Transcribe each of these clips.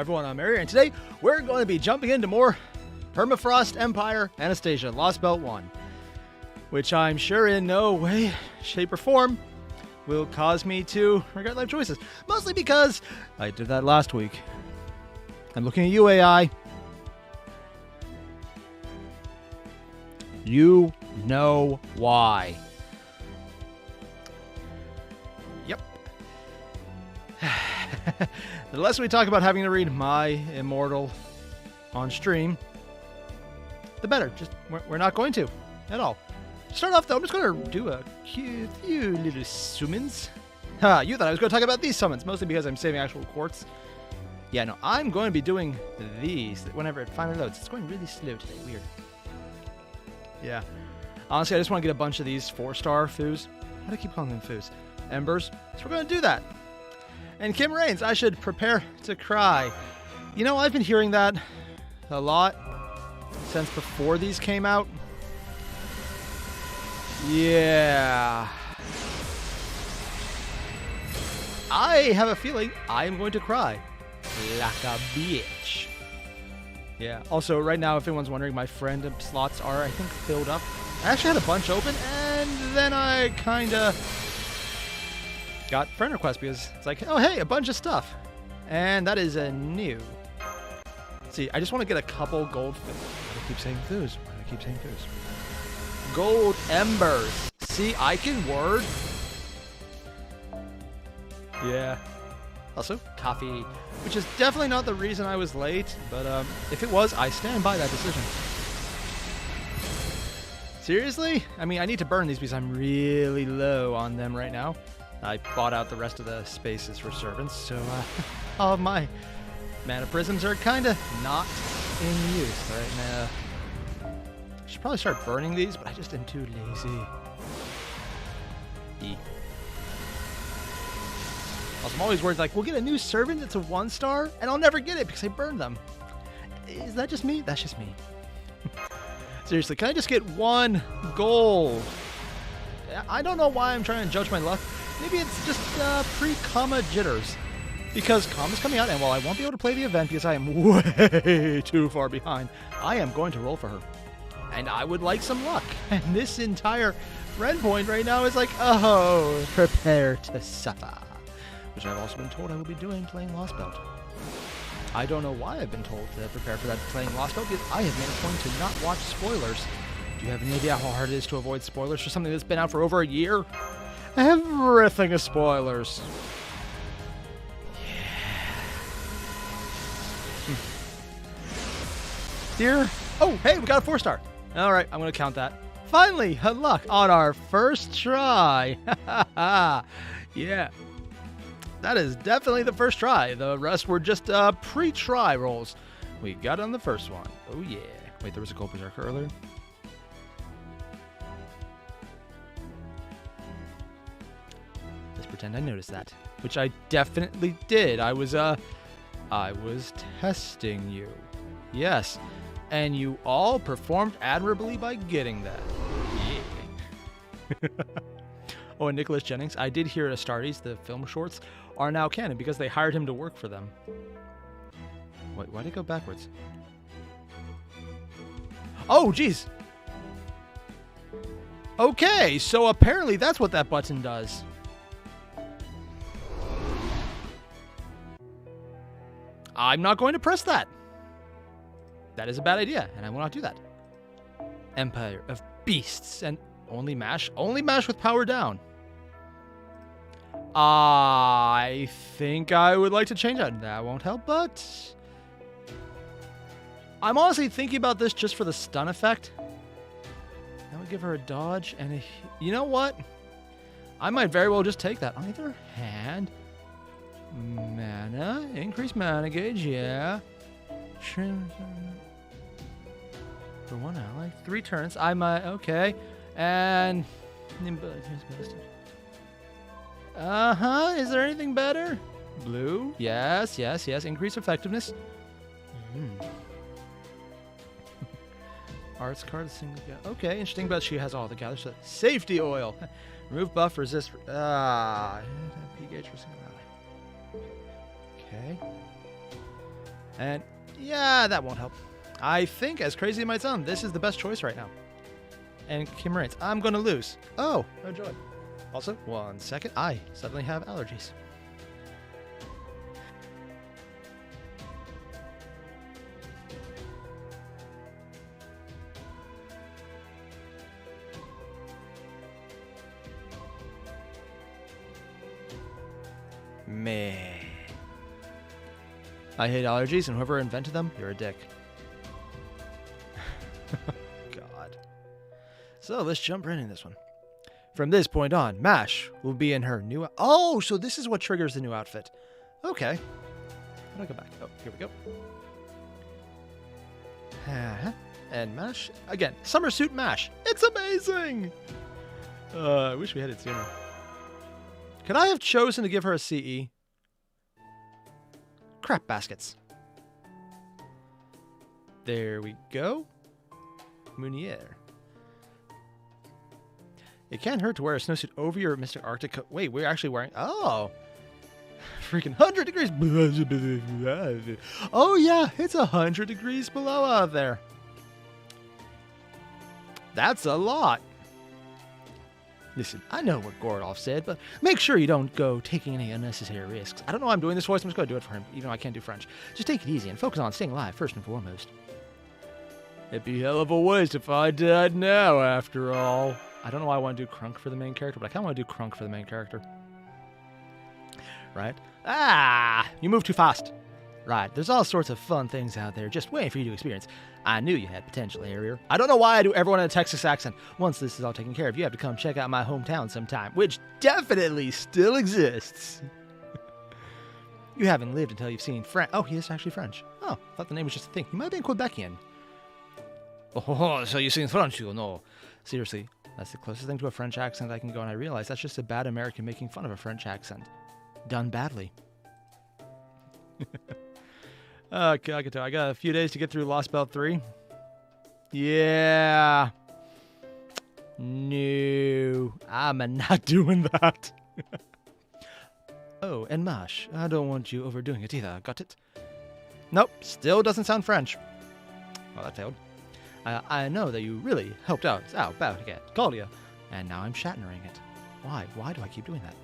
Everyone, I'm Airier, and today we're going to be jumping into more Permafrost Empire Anastasia Lostbelt 1, which I'm sure in no way, shape, or form will cause me to regret life choices. Mostly because I did that last week. I'm looking at you, AI. You know why. Yep. The less we talk about having to read My Immortal on stream, the better. Just we're not going to at all. To start off, though, I'm just going to do a few little summons. You thought I was going to talk about these summons, mostly because I'm saving actual quartz. Yeah, no, I'm going to be doing these whenever it finally loads. It's going really slow today. Weird. Yeah. Honestly, I just want to get a bunch of these 4-star foos. Why do I keep calling them foos? Embers. So we're going to do that. And Kim Raines, I should prepare to cry. You know, I've been hearing that a lot since before these came out. Yeah. I have a feeling I am going to cry like a bitch. Yeah. Also, right now, if anyone's wondering, my friend slots are, I think, filled up. I actually had a bunch open, and then I kind of got friend requests because it's like, oh, hey, a bunch of stuff. And that is a new. See, I just want to get a couple gold. Why do I keep saying foos? Why do I keep saying foos? Gold embers. See, I can word. Yeah. Also, coffee, which is definitely not the reason I was late, but if it was, I stand by that decision. Seriously? I mean, I need to burn these because I'm really low on them right now. I bought out the rest of the spaces for servants, so all of my mana prisms are kind of not in use right now. I should probably start burning these, but I just am too lazy. Also, I'm always worried, like, we'll get a new servant that's a 1-star, and I'll never get it because I burned them. Is that just me? That's just me. Seriously, can I just get 1 gold? I don't know why I'm trying to judge my luck. Maybe it's just pre-comma jitters. Because comma's coming out, and while I won't be able to play the event because I am way too far behind, I am going to roll for her. And I would like some luck. And this entire red point right now is like, oh, prepare to suffer. Which I've also been told I will be doing playing Lostbelt. I don't know why I've been told to prepare for that playing Lostbelt, because I have made a point to not watch spoilers. Do you have any idea how hard it is to avoid spoilers for something that's been out for over a year? Everything is spoilers. Yeah. Dear. Oh, hey, we got a 4-star. All right, I'm going to count that. Finally, luck on our first try. Yeah. That is definitely the first try. The rest were just pre-try rolls. We got on the first one. Oh, yeah. Wait, there was a Gold Berserker earlier? Just pretend I noticed that. Which I definitely did. I was testing you. Yes. And you all performed admirably by getting that. Yeah. Oh, and Nicholas Jennings, I did hear Astartes, the film shorts, are now canon because they hired him to work for them. Wait, why'd it go backwards? Oh, geez. Okay, so apparently that's what that button does. I'm not going to press that. That is a bad idea, and I will not do that. Empire of Beasts, and only mash with power down. I think I would like to change that. That won't help, but I'm honestly thinking about this just for the stun effect. That would give her a dodge, and you know what? I might very well just take that. On the other hand, mana, increase mana gauge, yeah. For 1 ally, 3 turns. I might, okay. And is there anything better? Blue? Yes. Increase effectiveness. Arts card, single. Okay, interesting, but she has all the gathers. So safety oil. Remove buff, resist. P gauge for single ally. Okay. And yeah, that won't help. I think, as crazy as it might sound, this is the best choice right now. And Kim Raines, I'm going to lose. Oh, no joy. Also, 1 second, I suddenly have allergies. Meh. I hate allergies, and whoever invented them, you're a dick. God. So let's jump right in this one. From this point on, Mash will be in her new... Oh, so this is what triggers the new outfit. Okay. How do I go back? Oh, here we go. And Mash, again, summer suit Mash. It's amazing! I wish we had it sooner. Could I have chosen to give her a CE? Crap baskets. There we go. Munier. It can't hurt to wear a snowsuit over your Mr. Arctic coat. Wait, we're actually wearing... Oh! Freaking 100 degrees... Oh, yeah, it's 100 degrees below out there. That's a lot. Listen, I know what Gordolf said, but make sure you don't go taking any unnecessary risks. I don't know why I'm doing this voice. I'm just going to do it for him, even though I can't do French. Just take it easy and focus on staying alive first and foremost. It'd be a hell of a waste if I died now, after all. I don't know why I want to do Crunk for the main character, but I kind of want to do Crunk for the main character. Right? Ah! You move too fast. Right, there's all sorts of fun things out there just waiting for you to experience. I knew you had potential, Airier. I don't know why I do everyone in a Texas accent. Once this is all taken care of, you have to come check out my hometown sometime, which definitely still exists. You haven't lived until you've seen French. Oh, he is actually French. Oh, I thought the name was just a thing. He might have been Quebecian. Oh, so you've seen French, you know. Seriously, that's the closest thing to a French accent I can go, and I realize that's just a bad American making fun of a French accent. Done badly. Okay, I can tell. I got a few days to get through Lostbelt 3. Yeah. No, I'm not doing that. Oh, and Mash, I don't want you overdoing it either. Got it? Nope, still doesn't sound French. Well, that failed. I know that you really helped out about to get Galdia, and now I'm Shatnering it. Why? Why do I keep doing that?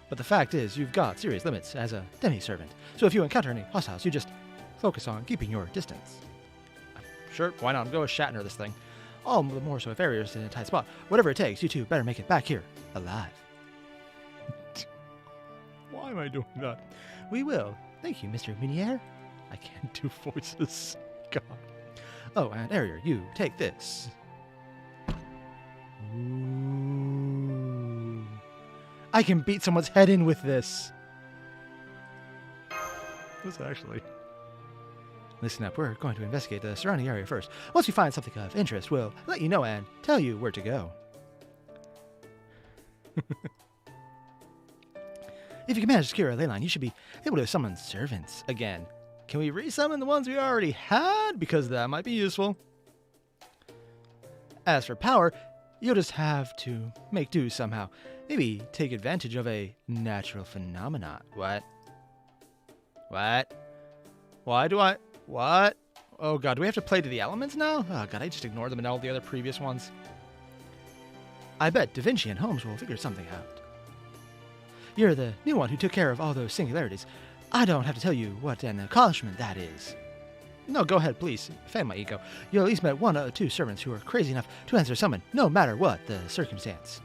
But the fact is, you've got serious limits as a demi-servant. So if you encounter any hostiles, you just focus on keeping your distance. Sure, why not? I'm going to Shatner this thing. All the more so if Airier's in a tight spot. Whatever it takes, you two better make it back here, alive. Why am I doing that? We will. Thank you, Mr. Munier. I can't do voices. God. Oh, and Airier, you take this. Ooh. I can beat someone's head in with this. What's actually? Listen up, we're going to investigate the surrounding area first. Once we find something of interest, we'll let you know and tell you where to go. If you can manage to secure a ley line, you should be able to summon servants again. Can we resummon the ones we already had? Because that might be useful. As for power, you'll just have to make do somehow. Maybe take advantage of a natural phenomenon. What? What? Why do I... What? Oh god, do we have to play to the elements now? Oh god, I just ignored them in all the other previous ones. I bet Da Vinci and Holmes will figure something out. You're the new one who took care of all those singularities. I don't have to tell you what an accomplishment that is. No, go ahead, please. Fan my ego. You at least met one or two servants who are crazy enough to answer summon, no matter what the circumstance.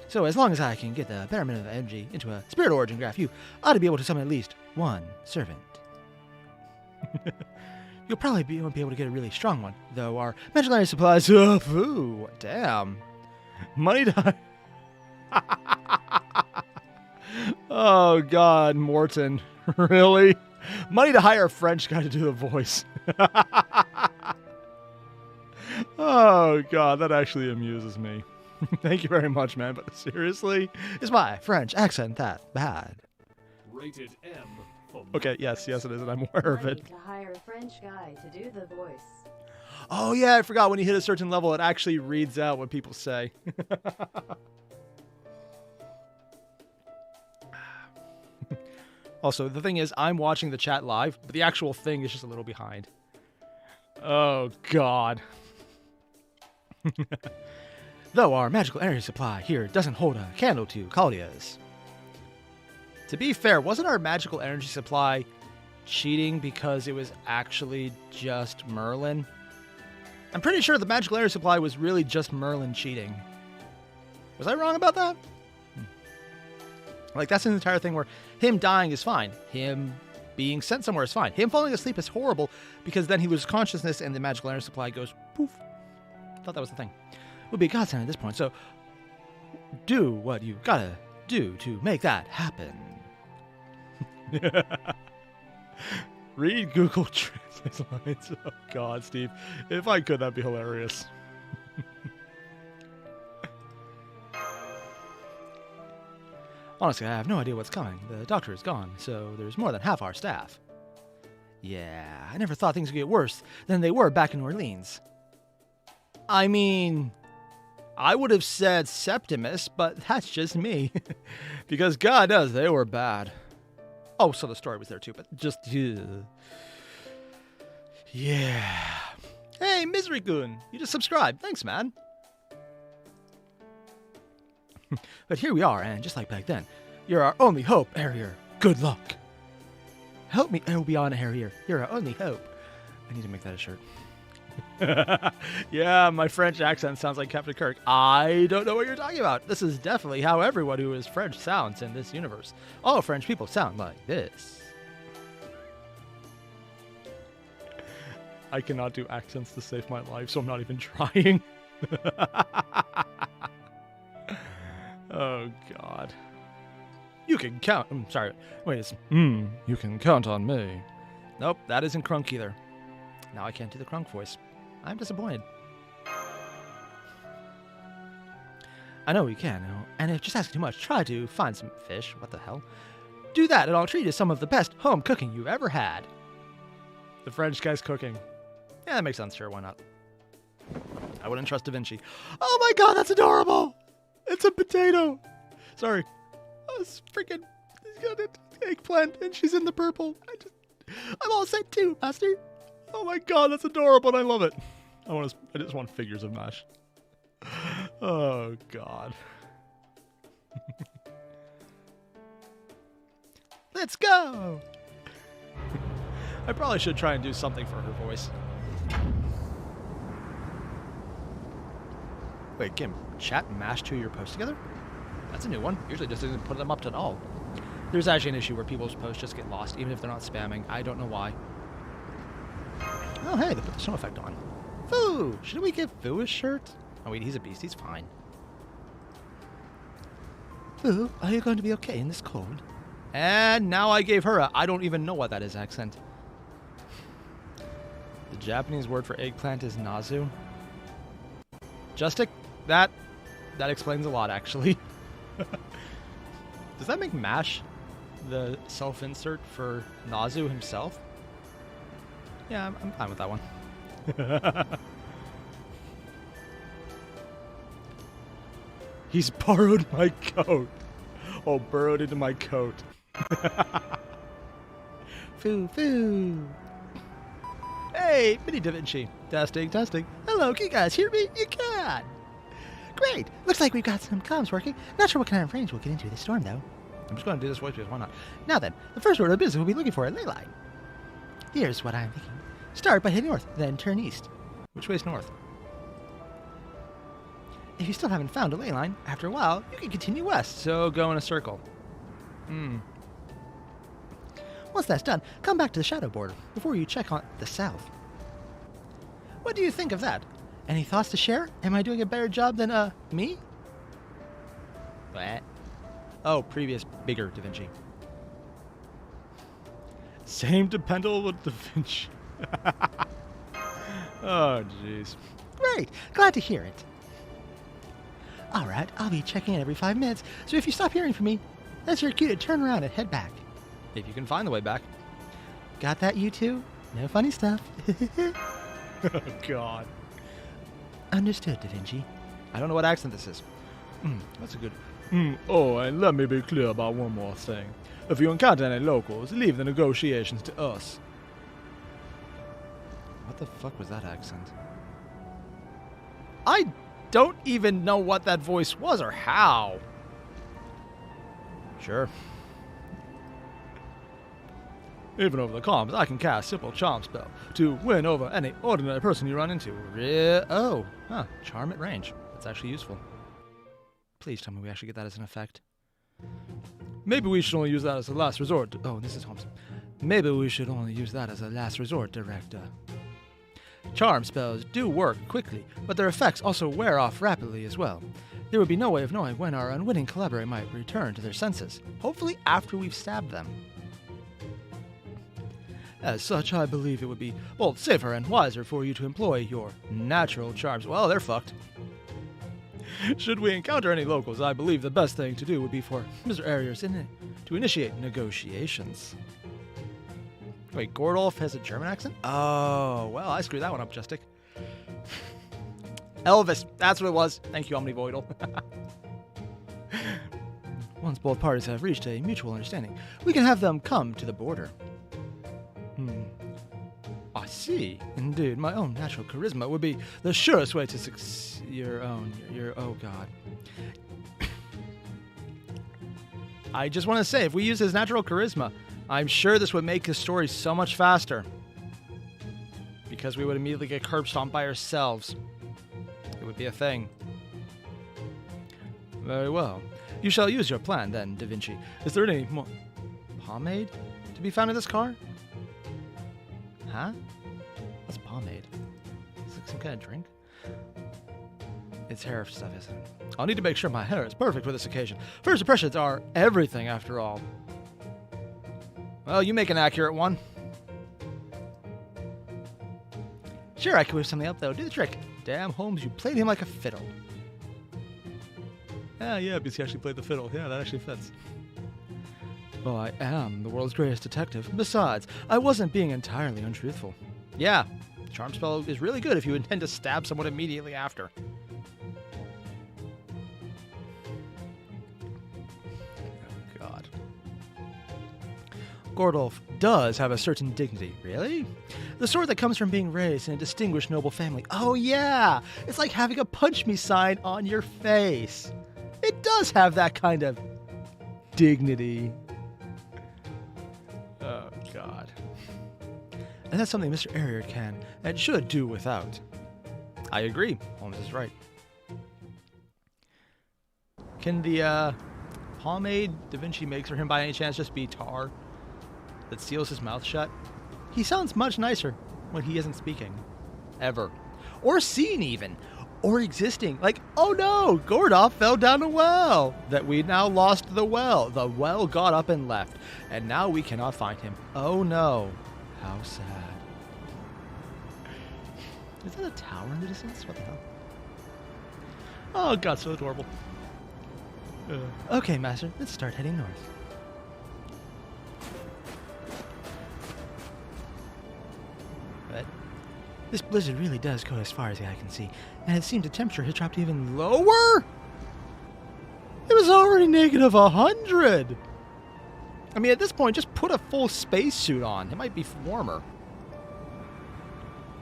So as long as I can get the betterment of energy into a spirit origin graph, you ought to be able to summon at least one servant. You'll probably won't be able to get a really strong one, though our magical energy supplies... Ooh, damn. Money to... Oh, God, Morton. Really? Money to hire a French guy to do the voice. Oh, God, that actually amuses me. Thank you very much, man, but seriously? Is my French accent that bad? Rated M. Okay, yes, it is, and I'm aware of it. To hire a French guy to do the voice. Oh, yeah, I forgot. When you hit a certain level, it actually reads out what people say. Also, the thing is, I'm watching the chat live, but the actual thing is just a little behind. Oh, God. Though our magical energy supply here doesn't hold a candle to Kalia's. To be fair, wasn't our magical energy supply cheating because it was actually just Merlin? I'm pretty sure the magical energy supply was really just Merlin cheating. Was I wrong about that? Like, that's an entire thing where him dying is fine. Him being sent somewhere is fine. Him falling asleep is horrible because then he loses consciousness and the magical energy supply goes poof. I thought that was the thing. It would be a godsend at this point, so do what you gotta do to make that happen. Read Google Translate lines. Oh, God, Steve. If I could, that'd be hilarious. Honestly, I have no idea what's coming. The doctor is gone, so there's more than half our staff. Yeah, I never thought things would get worse than they were back in New Orleans. I mean, I would have said Septimus, but that's just me. Because God knows they were bad. Oh, so the story was there too, but just... yeah. Hey, Misery Goon, you just subscribed. Thanks, man. But here we are, and just like back then, you're our only hope, Airier. Good luck. Help me, Obi-Wan Airier. You're our only hope. I need to make that a shirt. Yeah, my French accent sounds like Captain Kirk. I don't know what you're talking about. This is definitely how everyone who is French sounds in this universe. All French people sound like this. I cannot do accents to save my life, so I'm not even trying. Oh, God. You can count... I'm sorry. Wait, it's... you can count on me. Nope, that isn't Crunk either. Now I can't do the Crunk voice. I'm disappointed. I know you can, and if just asking too much, try to find some fish. What the hell? Do that, and I'll treat you to some of the best home cooking you've ever had. The French guy's cooking. Yeah, that makes sense. Sure, why not? I wouldn't trust Da Vinci. Oh my God, that's adorable! It's a potato. Sorry. Oh, it's freaking... He's got an eggplant, and she's in the purple. I'm all set too, Master. Oh my God, that's adorable, and I love it. I just want figures of Mash. Oh, God. Let's go! I probably should try and do something for her voice. Wait, can chat and Mash 2 your posts together? That's a new one. Usually just doesn't put them up at all. There's actually an issue where people's posts just get lost, even if they're not spamming. I don't know why. Oh, hey, they put the snow effect on. Foo! Should we give Foo a shirt? Oh, wait, he's a beast. He's fine. Foo, are you going to be okay in this cold? And now I gave her a I don't even know what that is accent. The Japanese word for eggplant is nazu. Justic? That explains a lot, actually. Does that make Mash the self-insert for Nazu himself? Yeah, I'm fine with that one. He's borrowed my coat. Oh, burrowed into my coat. Foo, foo. Hey, Mini Da Vinci. Testing, testing. Hello, can you guys hear me? You can. Great. Looks like we've got some comms working. Not sure what kind of frames we'll get into this storm, though. I'm just going to do this voice because why not? Now then, the first order of business we'll be looking for a ley line. Here's what I'm thinking. Start by heading north, then turn east. Which way's north? If you still haven't found a ley line, after a while, you can continue west, so go in a circle. Once that's done, come back to the shadow border before you check on the south. What do you think of that? Any thoughts to share? Am I doing a better job than, me? What? Oh, previous bigger Da Vinci. Same dependable with Da Vinci. Oh, jeez. Great. Glad to hear it. All right, I'll be checking in every 5 minutes, so if you stop hearing from me, that's your cue to turn around and head back. If you can find the way back. Got that, you two? No funny stuff. Oh, God. Understood, Da Vinci. I don't know what accent this is. That's a good... Oh, and let me be clear about one more thing. If you encounter any locals, leave the negotiations to us. What the fuck was that accent? I don't even know what that voice was or how. Sure. Even over the comms, I can cast simple charm spell to win over any ordinary person you run into. Oh, huh. Charm at range. That's actually useful. Please tell me we actually get that as an effect. Maybe we should only use that as a last resort. Oh, this is Thompson. Maybe we should only use that as a last resort, Director. Charm spells do work quickly, but their effects also wear off rapidly as well. There would be no way of knowing when our unwitting collaborator might return to their senses. Hopefully after we've stabbed them. As such, I believe it would be both safer and wiser for you to employ your natural charms. Well, they're fucked. Should we encounter any locals, I believe the best thing to do would be for Mr. Airier to initiate negotiations. Wait, Gordolf has a German accent? Oh, well, I screwed that one up, Justic. Elvis, that's what it was. Thank you, Omnivoidal. Once both parties have reached a mutual understanding, we can have them come to the border. I see. Indeed, my own natural charisma would be the surest way to succeed. Your oh god. I just want to say, if we use his natural charisma, I'm sure this would make his story so much faster. Because we would immediately get curb stomped by ourselves. It would be a thing. Very well. You shall use your plan then, Da Vinci. Is there any more pomade to be found in this car? Huh? What's pomade? Is it some kind of drink? It's hair stuff, isn't it? I'll need to make sure my hair is perfect for this occasion. First impressions are everything, after all. Well, you make an accurate one. Sure, I could whip something up, though. Do the trick. Damn, Holmes, you played him like a fiddle. Yeah, because he actually played the fiddle. Yeah, that actually fits. Well, I am the world's greatest detective. Besides, I wasn't being entirely untruthful. Yeah, charm spell is really good if you intend to stab someone immediately after. Oh, God. Gordolf does have a certain dignity. Really? The sort that comes from being raised in a distinguished noble family. Oh, yeah! It's like having a punch me sign on your face. It does have that kind of dignity. Oh, God. And that's something Mr. Airier can and should do without. I agree. Holmes is right. Can the pomade Da Vinci makes for him by any chance just be tar that seals his mouth shut? He sounds much nicer when he isn't speaking. Ever. Or seen even. Or existing. Like, oh no, Gordolf fell down a well. That we now lost the well. The well got up and left. And now we cannot find him. Oh no. How sad. Is that a tower in the distance? What the hell? Oh god, so adorable. Okay, Master, let's start heading north. But this blizzard really does go as far as the eye can see, and it seems the temperature has dropped even lower? It was already negative 100! I mean, at this point, just put a full spacesuit on. It might be warmer.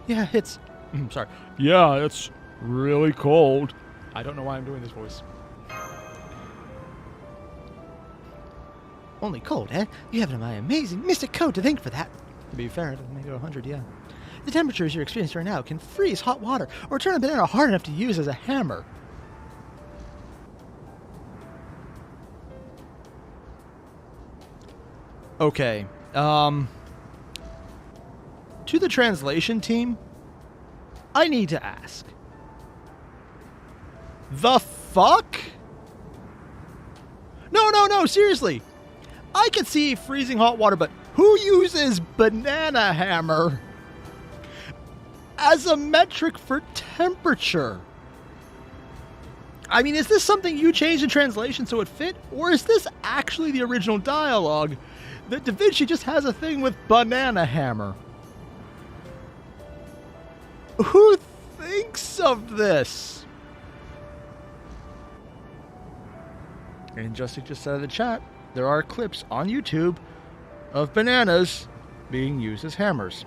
Yeah, it's... sorry. Yeah, it's really cold. I don't know why I'm doing this voice. Only cold, eh? You have my amazing mystic coat to thank for that. To be fair, it doesn't make it 100, yeah. The temperatures you're experiencing right now can freeze hot water or turn a banana hard enough to use as a hammer. Okay. To the translation team, I need to ask. The fuck? No, seriously. I could see freezing hot water, but who uses banana hammer as a metric for temperature? I mean, is this something you changed in translation so it fit? Or is this actually the original dialogue that Da Vinci just has a thing with banana hammer? Who thinks of this? And Justin just said in the chat, there are clips on YouTube of bananas being used as hammers.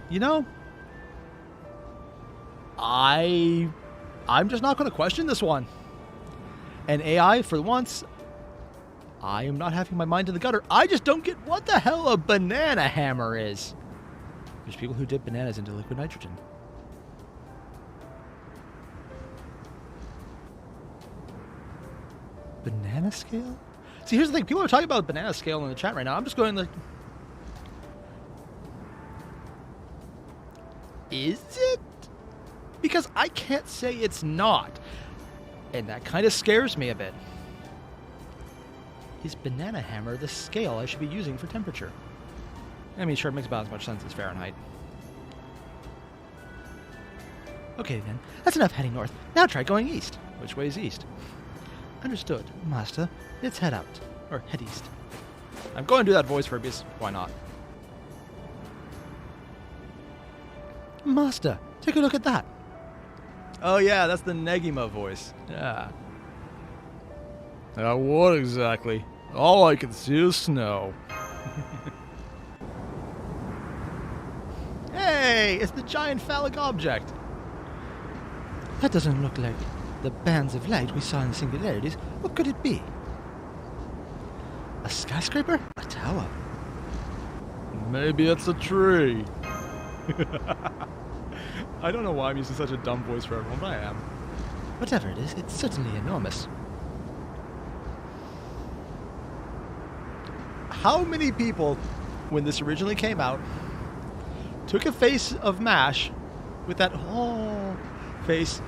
You know, I'm just not going to question this one. And AI, for once, I am not having my mind in the gutter. I just don't get what the hell a banana hammer is. There's people who dip bananas into liquid nitrogen. Banana scale? See, here's the thing. People are talking about banana scale in the chat right now. I'm just going like... Is it? Because I can't say it's not. And that kind of scares me a bit. Is banana hammer the scale I should be using for temperature? I mean, sure, it makes about as much sense as Fahrenheit. Okay then, that's enough heading north. Now try going east. Which way is east? Understood, master. Let's head out. Or head east. I'm going to do that voice for because why not? Master, take a look at that. Oh yeah, that's the Negima voice. Yeah. What exactly? All I can see is snow. Hey, it's the giant phallic object. That doesn't look like the bands of light we saw in the singularities. What could it be? A skyscraper? A tower? Maybe it's a tree. I don't know why I'm using such a dumb voice for everyone, but I am. Whatever it is, it's certainly enormous. How many people, when this originally came out, took a face of MASH with that whole face,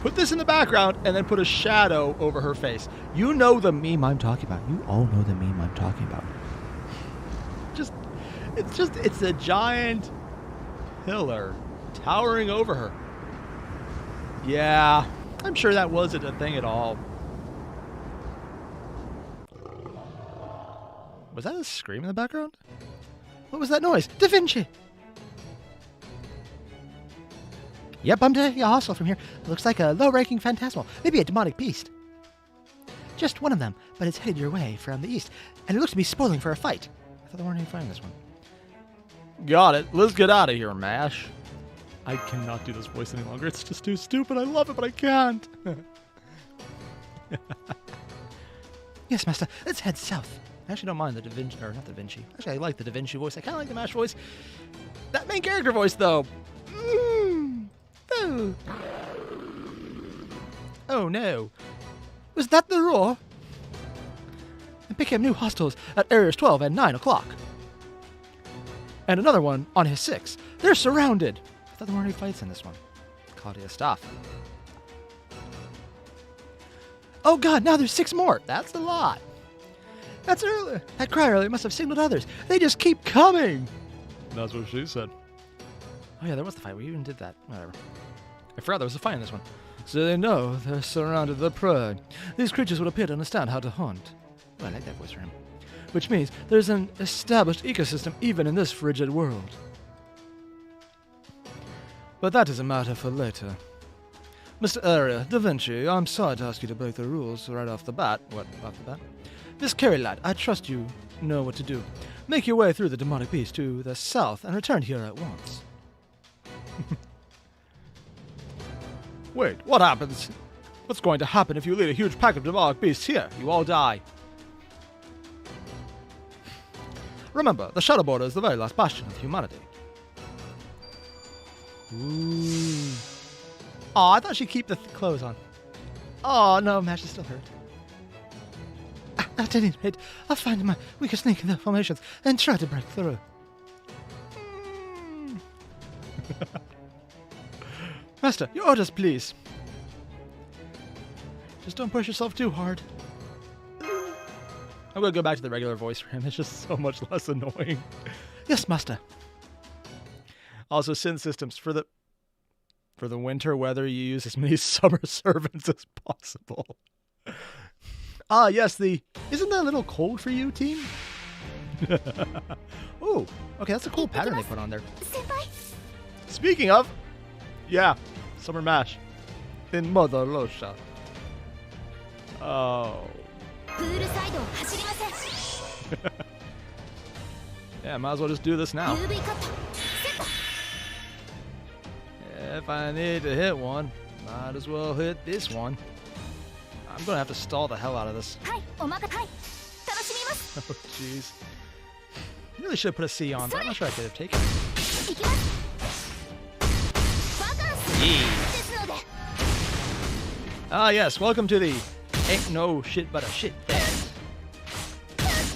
put this in the background, and then put a shadow over her face? You know the meme I'm talking about. You all know the meme I'm talking about. It's a giant pillar towering over her. Yeah, I'm sure that wasn't a thing at all. Was that a scream in the background? What was that noise? Da Vinci! Yep, I'm to your hostel from here. It looks like a low-ranking phantasmal. Maybe a demonic beast. Just one of them, but it's headed your way from the east. And it looks to be spoiling for a fight. I thought there weren't any fighting this one. Got it. Let's get out of here, MASH. I cannot do this voice any longer. It's just too stupid. I love it, but I can't. Yes, master. Let's head south. I actually don't mind the Da Vinci, or not Da Vinci. Actually, I like the Da Vinci voice. I kind of like the MASH voice. That main character voice, though. Oh. Oh, no. Was that the roar? And pick up new hostels at areas 12 and 9 o'clock. And another one on his 6. They're surrounded. I thought there weren't any fights in this one. Claudia, stop. Oh god, now there's 6 more. That's a lot. That's early. That cry earlier must have signaled others. They just keep coming. That's what she said. Oh yeah, there was the fight. We even did that. Whatever. I forgot there was a fight in this one. So they know they're surrounded the prey. These creatures would appear to understand how to hunt. Oh, I like that voice for him. Which means there's an established ecosystem even in this frigid world. But that is a matter for later. Mr. Airier, Da Vinci, I'm sorry to ask you to break the rules right off the bat. What, off the bat? Miss Carrie, lad, I trust you know what to do. Make your way through the demonic beast to the south and return here at once. Wait, what happens? What's going to happen if you lead a huge pack of demonic beasts here? You all die. Remember, the Shadow Border is the very last bastion of humanity. Ooh. Aw, I thought she'd keep the clothes on. Oh no, Mash is still hurt. At any rate, I'll find my weakest link in the formations and try to break through. Master, your orders, please. Just don't push yourself too hard. I'm gonna go back to the regular voice for him. It's just so much less annoying. Yes, master. Also, synth systems for the winter weather. You use as many summer servants as possible. Ah, yes. Isn't that a little cold for you, team? Oh, okay. That's a cool pattern they put on there. Speaking of, Yeah, Summer Mash. In Mother Russia. Oh. Yeah, might as well just do this now. If I need to hit one, might as well hit this one. I'm gonna have to stall the hell out of this. Oh, jeez. Really should have put a C on, but I'm not sure I could have taken it. Ah, yes, welcome to the Ain't No Shit But a Shit Bed.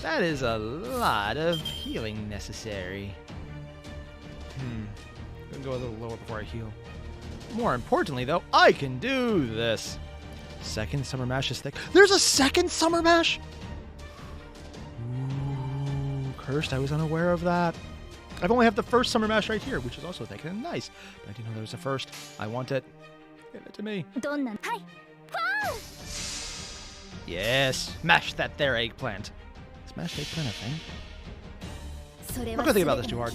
That is a lot of healing necessary. I'm gonna go a little lower before I heal. More importantly, though, I can do this. Second Summer Mash is thick. There's a second Summer Mash? Ooh, cursed. I was unaware of that. I've only have the first Summer Mash right here, which is also thick and nice. But I didn't know there was a first. I want it. Give it to me. Yes. Mash that there eggplant. Is mashed eggplant a thing? I'm not gonna think about this too hard.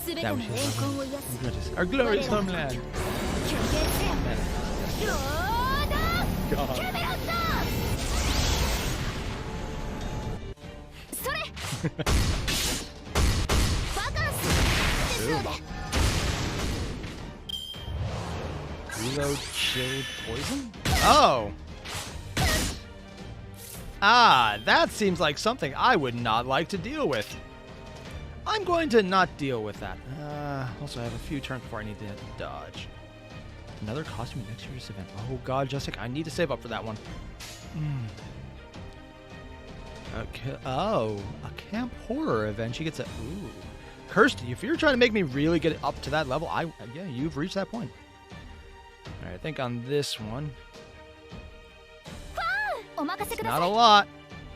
That was our glorious homeland. God. Reload chilled poison? Oh! Ah, that seems like something I would not like to deal with. I'm going to not deal with that. Also, I have a few turns before I need to dodge. Another costume next year's event. Oh god, Jessica, I need to save up for that one. Okay. Oh, a camp horror event. She gets a... Ooh. Kirsty, if you're trying to make me really get up to that level, yeah, you've reached that point. Alright, I think on this one... It's not a lot,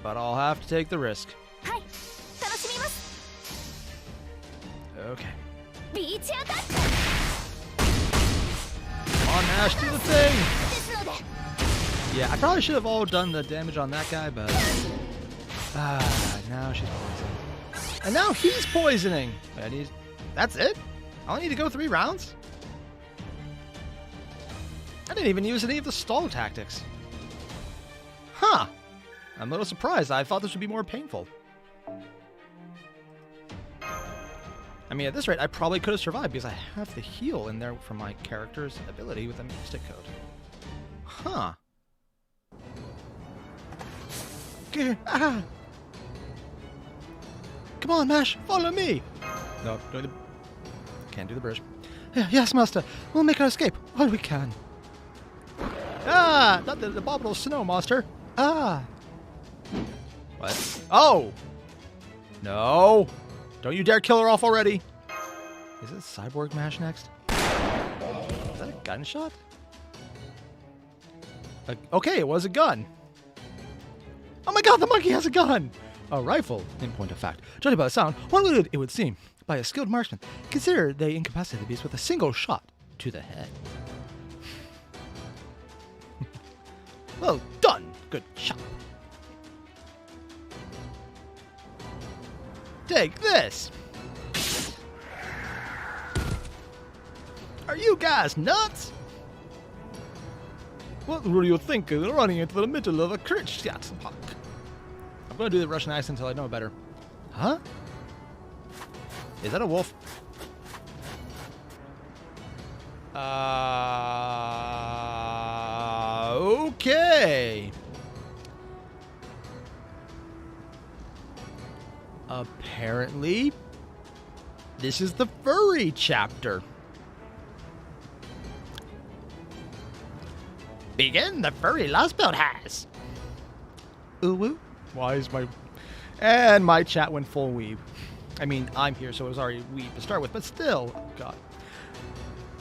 but I'll have to take the risk. Okay. Come on, Ash, do the thing! Yeah, I probably should have all done the damage on that guy, but... now she's poisoning. And now he's poisoning! Wait, that's it? I only need to go 3 rounds? I didn't even use any of the stall tactics. Huh. I'm a little surprised. I thought this would be more painful. I mean, at this rate, I probably could have survived because I have the heal in there for my character's ability with a mystic code. Huh. Ah. Come on, Mash, follow me. No, can't do the bridge. Yes, Master. We'll make our escape. All we can. Ah, not the abominable snow monster. Ah. What? Oh. No. Don't you dare kill her off already. Is it Cyborg Mash next? Is that a gunshot? Okay, it was a gun. Oh my god, the monkey has a gun! A rifle, in point of fact. Judging by the sound, one would, it would seem, by a skilled marksman. Consider they incapacitate the beast with a single shot to the head. Well done, good shot. Take this! Are you guys nuts? What were you thinking running into the middle of a cricket park? I'm gonna do the Russian accent until I know better. Huh? Is that a wolf? Okay. Apparently, this is the furry chapter. Begin the furry Lostbelt has. Ooh woo. Why is my... And my chat went full weeb. I mean, I'm here, so it was already weeb to start with, but still. Oh, God.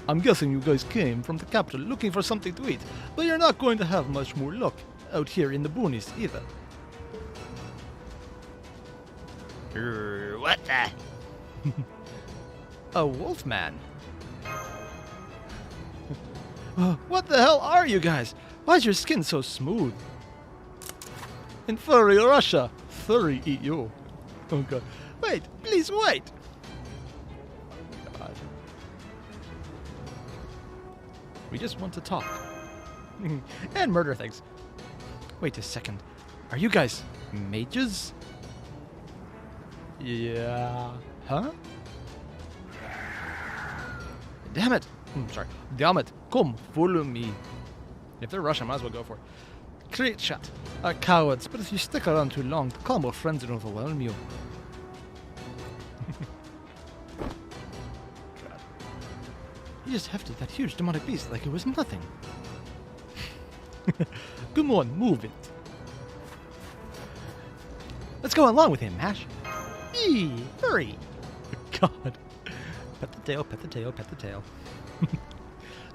I'm guessing you guys came from the capital looking for something to eat, but you're not going to have much more luck out here in the boonies either. What the? A wolfman. What the hell are you guys? Why is your skin so smooth? In furry Russia, furry eat you. Oh god. Wait, please wait. We just want to talk. And murder things. Wait a second. Are you guys mages? Yeah. Huh? Damn it. Sorry. Damn it. Come, follow me. If they're Russian, I might as well go for it. Great shot. Cowards, but if you stick around too long, the combo friends will overwhelm you. You just hefted that huge demonic beast like it was nothing. Come on, move it. Let's go along with him, Mash. Eee, hurry. God. Pet the tail, pet the tail, pet the tail.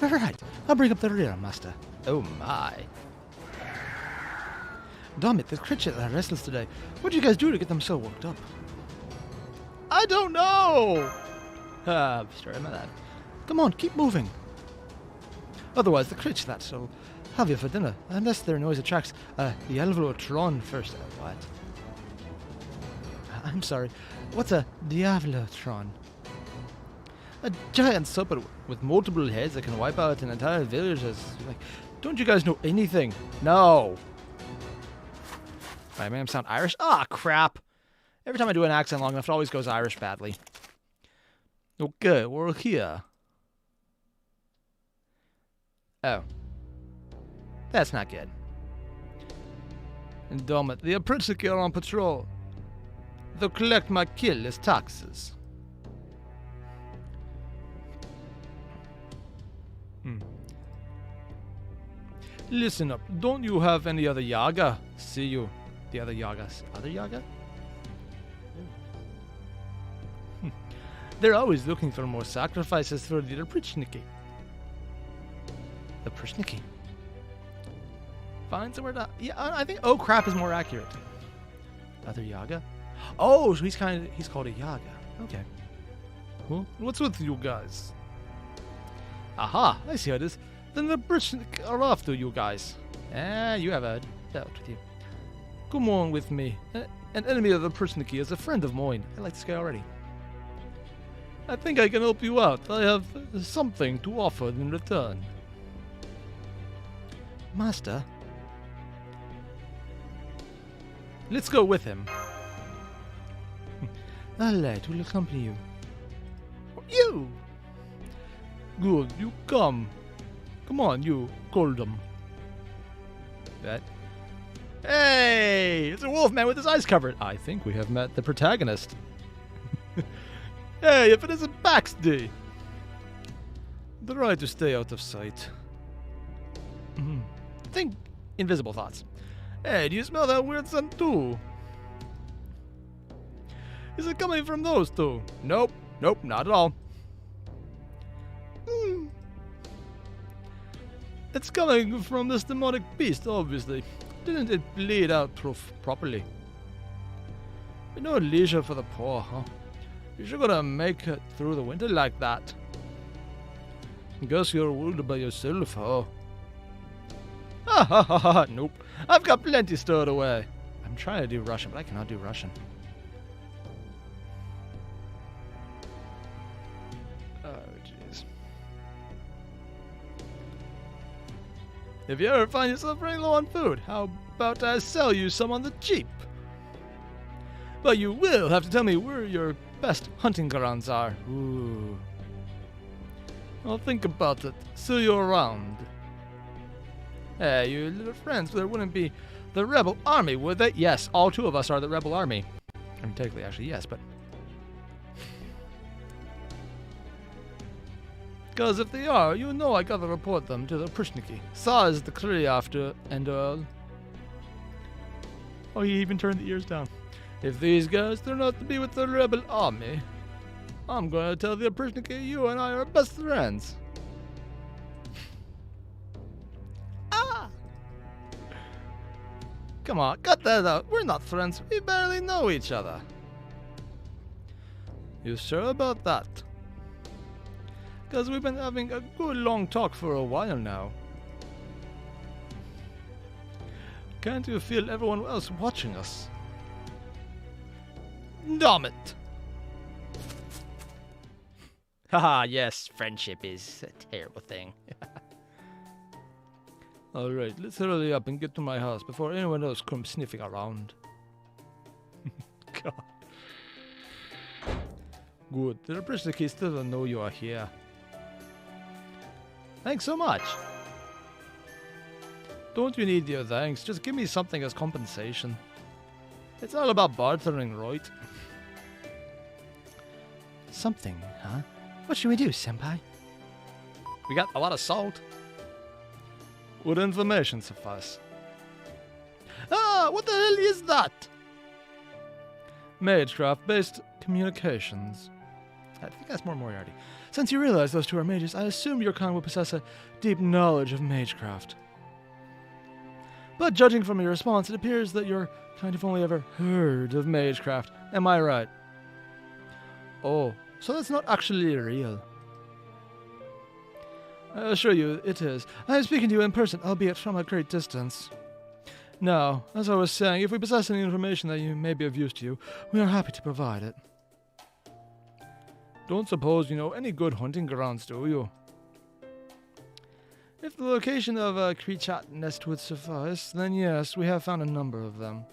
Alright, I'll bring up the rear, master. Oh my. Damn it, the creatures are restless today. What did you guys do to get them so worked up? I don't know! Sorry about that. Come on, keep moving. Otherwise, the creature that will have you for dinner, unless their noise attracts the Diavolotron first. What? I'm sorry. What's a Diavolotron? A giant serpent with multiple heads that can wipe out an entire village. Like, don't you guys know anything? No. I may sound Irish. Ah, crap. Every time I do an accent long enough, it always goes Irish badly. Okay, we're here. Oh. That's not good. And damn it, the apprentices are on patrol. They'll collect my kill as taxes. Listen up, don't you have any other Yaga? See you. The other Yagas. Other Yaga? They're always looking for more sacrifices for the Prichniki. The Prichniki. Find somewhere to... Yeah, I think oh crap is more accurate. Other Yaga? Oh, so he's called a Yaga. Okay. Huh? What's with you guys? Aha, I see how it is. Then the Prichniki are after you guys. You have a doubt with you. Come on with me. An enemy of the Prichniki is a friend of mine. I like this guy already. I think I can help you out. I have something to offer in return. Master? Let's go with him. A lad will accompany you. You! Good, you come. Come on, you, Goldum. That. Hey! It's a wolf man with his eyes covered. I think we have met the protagonist. Hey, if it isn't Baxter! Try to stay out of sight. Think invisible thoughts. Hey, do you smell that weird scent too? Is it coming from those two? Nope, nope, not at all. It's coming from this demonic beast, obviously. Didn't it bleed out properly? No leisure for the poor, huh? You're sure gonna make it through the winter like that. Guess you're worried by yourself, huh? Ha ha ha ha, nope. I've got plenty stored away. I'm trying to do Russian, but I cannot do Russian. Oh, jeez. If you ever find yourself running low on food, how about I sell you some on the cheap? But you will have to tell me where your best hunting grounds are. Ooh. I'll think about it. See you around. Hey, you little friends, there wouldn't be the rebel army, would they? Yes, all two of us are the rebel army. I mean, technically, actually, yes, but... Because if they are, you know I gotta report them to the Prichniki. Saw is the Kree after, and Oh, he even turned the ears down. If these guys turn out to be with the rebel army, I'm gonna tell the Prichniki you and I are best friends. Come on, cut that out. We're not friends. We barely know each other. You sure about that? Because we've been having a good long talk for a while now. Can't you feel everyone else watching us? Damn it! Haha, yes, friendship is a terrible thing. Alright, let's hurry up and get to my house before anyone else comes sniffing around. God. Good, the prisoner key still don't know you are here. Thanks so much. Don't you need your thanks, just give me something as compensation. It's all about bartering, right? Something, huh? What should we do, senpai? We got a lot of salt. Would information suffice? Ah, what the hell is that? Magecraft-based communications. I think that's more Moriarty. Since you realize those two are mages, I assume your kind will possess a deep knowledge of magecraft. But judging from your response, it appears that your kind have only ever heard of magecraft. Am I right? Oh, so that's not actually real. I assure you, it is. I am speaking to you in person, albeit from a great distance. Now, as I was saying, if we possess any information that may be of use to you, we are happy to provide it. Don't suppose you know any good hunting grounds, do you? If the location of a Kreechat nest would suffice, then yes, we have found a number of them.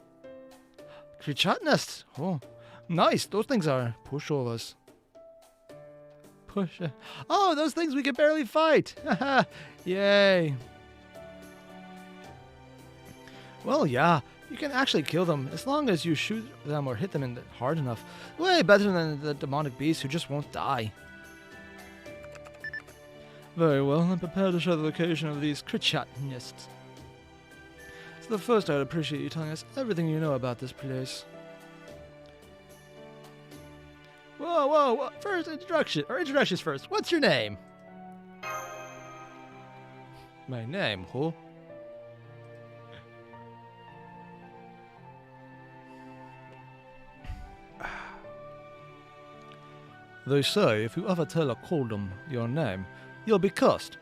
Kreechat nests? Oh, nice. Those things are pushovers. Oh, those things we can barely fight! Haha! Yay! Well, yeah, you can actually kill them as long as you shoot them or hit them hard enough. Way better than the demonic beasts who just won't die. Very well, I'm prepared to show the location of these Kreechat nests. So first, I'd appreciate you telling us everything you know about this place. Whoa, first introductions first. What's your name? My name, who? They say if you ever tell a Coldum your name, you'll be cursed.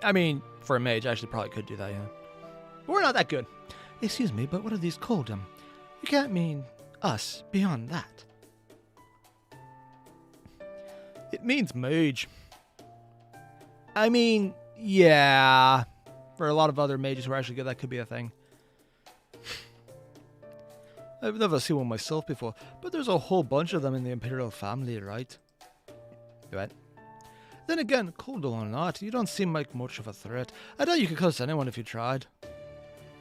I mean, for a mage, I actually probably could do that, yeah. But we're not that good. Excuse me, but what are these Coldum? You can't mean us beyond that. It means mage. I mean, yeah. For a lot of other mages who are actually good, that could be a thing. I've never seen one myself before, but there's a whole bunch of them in the Imperial family, right? Right. Then again, Coldum or not, you don't seem like much of a threat. I doubt you could curse anyone if you tried.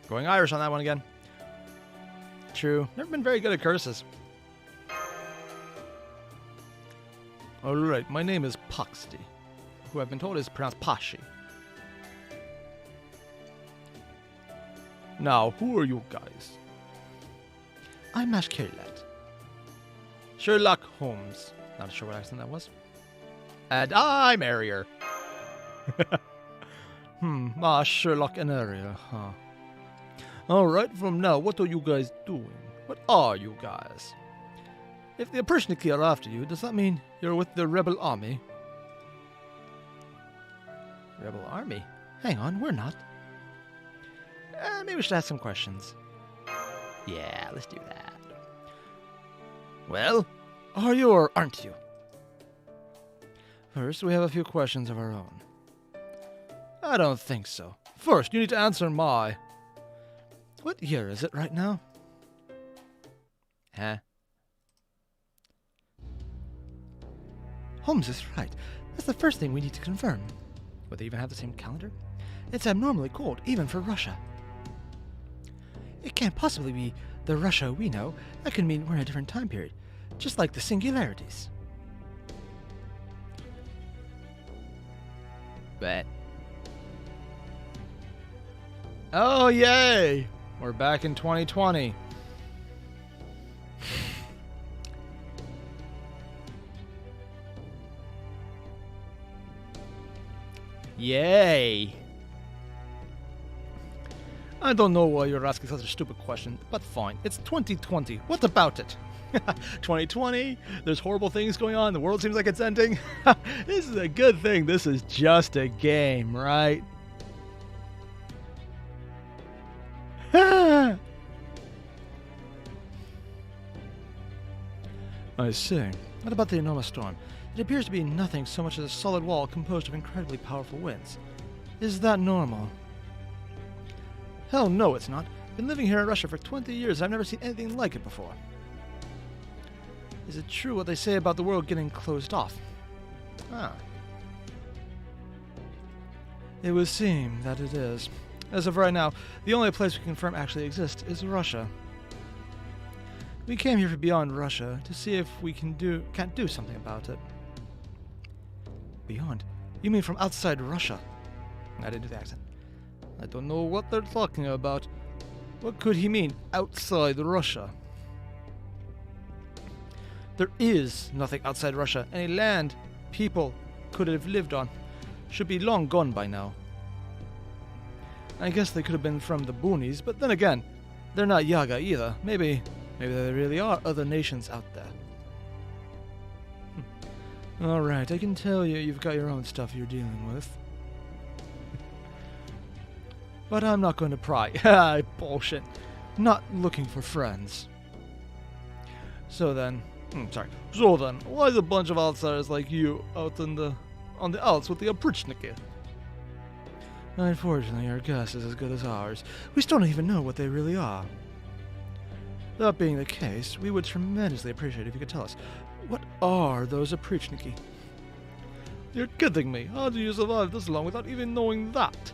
Going Irish on that one again. True. Never been very good at curses. Alright, my name is Poxty, who I've been told is pronounced Pashi. Now, who are you guys? I'm Mash Kirlet. Sherlock Holmes. Not sure what accent that was. And I'm Airier. Sherlock and Airier, huh? Alright, from now, what are you guys doing? What are you guys? If the Aprishniki are after you, does that mean you're with the rebel army? Rebel army? Hang on, we're not. Maybe we should ask some questions. Yeah, let's do that. Well, are you or aren't you? First, we have a few questions of our own. I don't think so. First, you need to answer my... What year is it right now? Huh? Holmes is right. That's the first thing we need to confirm. Would they even have the same calendar? It's abnormally cold, even for Russia. It can't possibly be the Russia we know. That could mean we're in a different time period. Just like the singularities. Bet. Oh, yay! We're back in 2020. Yay! I don't know why you're asking such a stupid question, but fine. It's 2020. What about it? 2020, there's horrible things going on, the world seems like it's ending. This is a good thing. This is just a game, right? I see. What about the enormous storm? It appears to be nothing so much as a solid wall composed of incredibly powerful winds. Is that normal? Hell no, it's not. Been living here in Russia for 20 years. I've never seen anything like it before. Is it true what they say about the world getting closed off? Ah. It would seem that it is. As of right now, the only place we can confirm actually exists is Russia. We came here from beyond Russia to see if we can't do something about it. Beyond? You mean from outside Russia? I didn't do the accent. I don't know what they're talking about. What could he mean, outside Russia? There is nothing outside Russia. Any land people could have lived on should be long gone by now. I guess they could have been from the boonies, but then again, they're not Yaga either. Maybe there really are other nations out there. Alright, I can tell you've got your own stuff you're dealing with. But I'm not going to pry. Bullshit. Not looking for friends. So then, why is a bunch of outsiders like you out on the outs with the oprychniki? Unfortunately, your guess is as good as ours. We still don't even know what they really are. That being the case, we would tremendously appreciate if you could tell us, what are those oprychniki? You're kidding me. How do you survive this long without even knowing that?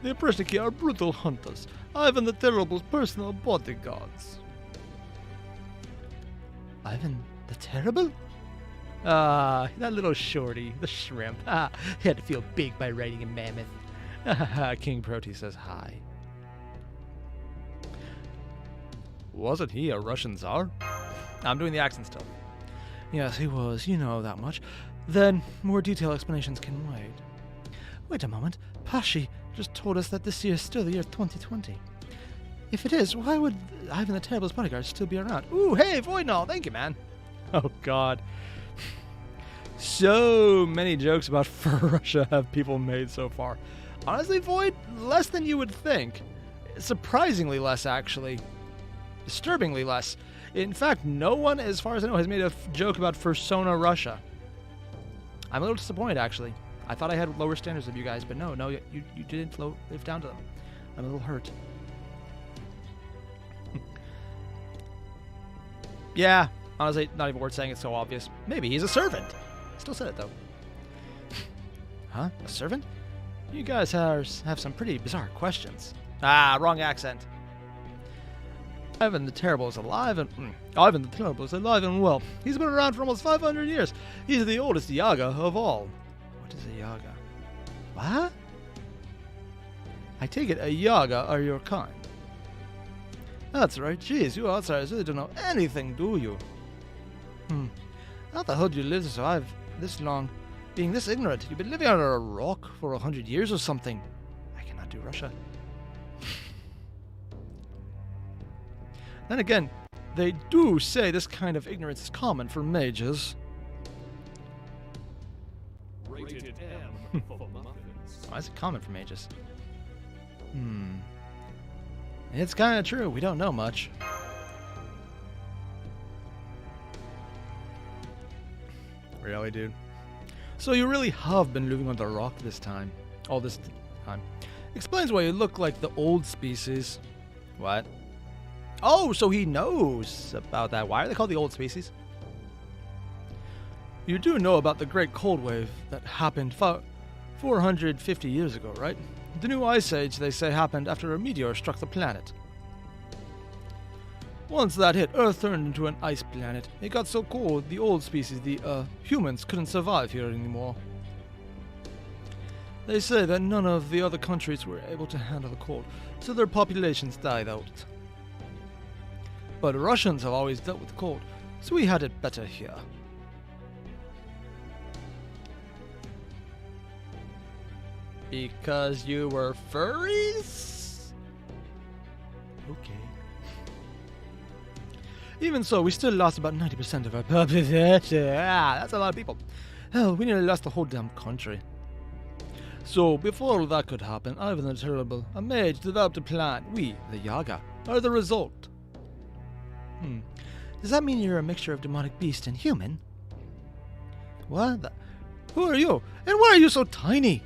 The oprychniki are brutal hunters. Ivan the Terrible's personal bodyguards. Ivan the Terrible? Ah, that little shorty, the shrimp. He had to feel big by riding a mammoth. King Proti says hi. Wasn't he a Russian Tsar? I'm doing the accent still. Yes, he was. You know that much. Then, more detailed explanations can wait. Wait a moment. Pashi just told us that this year is still the year 2020. If it is, why would Ivan the Terrible's bodyguards still be around? Ooh, hey, Voidnall, thank you, man. Oh, God. So many jokes about fur Russia have people made so far. Honestly, Void, less than you would think. Surprisingly less, actually. Disturbingly less. In fact, no one, as far as I know, has made a joke about Fursona Russia. I'm a little disappointed, actually. I thought I had lower standards of you guys, but no, you didn't live down to them. I'm a little hurt. Yeah, honestly, not even worth saying, it's so obvious. Maybe he's a servant. Still said it, though. Huh? A servant? You guys have some pretty bizarre questions. Ah, wrong accent. Ivan the Terrible is alive and well. He's been around for almost 500 years. He's the oldest Yaga of all. What is a Yaga? What? I take it a Yaga are your kind. That's right. Jeez, you outsiders really don't know anything, do you? How the hell do you live to survive this long? Being this ignorant, you've been living under a rock for 100 years or something. I cannot do Russia. Then again, they do say this kind of ignorance is common for mages. Rated M for muffins. Why is it common for mages? It's kind of true. We don't know much. Really, dude? So you really have been living under a rock this time. All this time. Explains why you look like the old species. What? Oh, so he knows about that. Why are they called the old species? You do know about the Great Cold Wave that happened 450 years ago, right? The new ice age, they say, happened after a meteor struck the planet. Once that hit, Earth turned into an ice planet. It got so cold, the old species, the humans, couldn't survive here anymore. They say that none of the other countries were able to handle the cold, so their populations died out. But Russians have always dealt with cold, so we had it better here. Because you were furries? Okay. Even so, we still lost about 90% of our population. That's a lot of people. Hell, we nearly lost the whole damn country. So, before that could happen, Ivan the Terrible, a mage, developed a plan. We, the Yaga, are the result. Does that mean you're a mixture of demonic beast and human? What? Who are you? And why are you so tiny?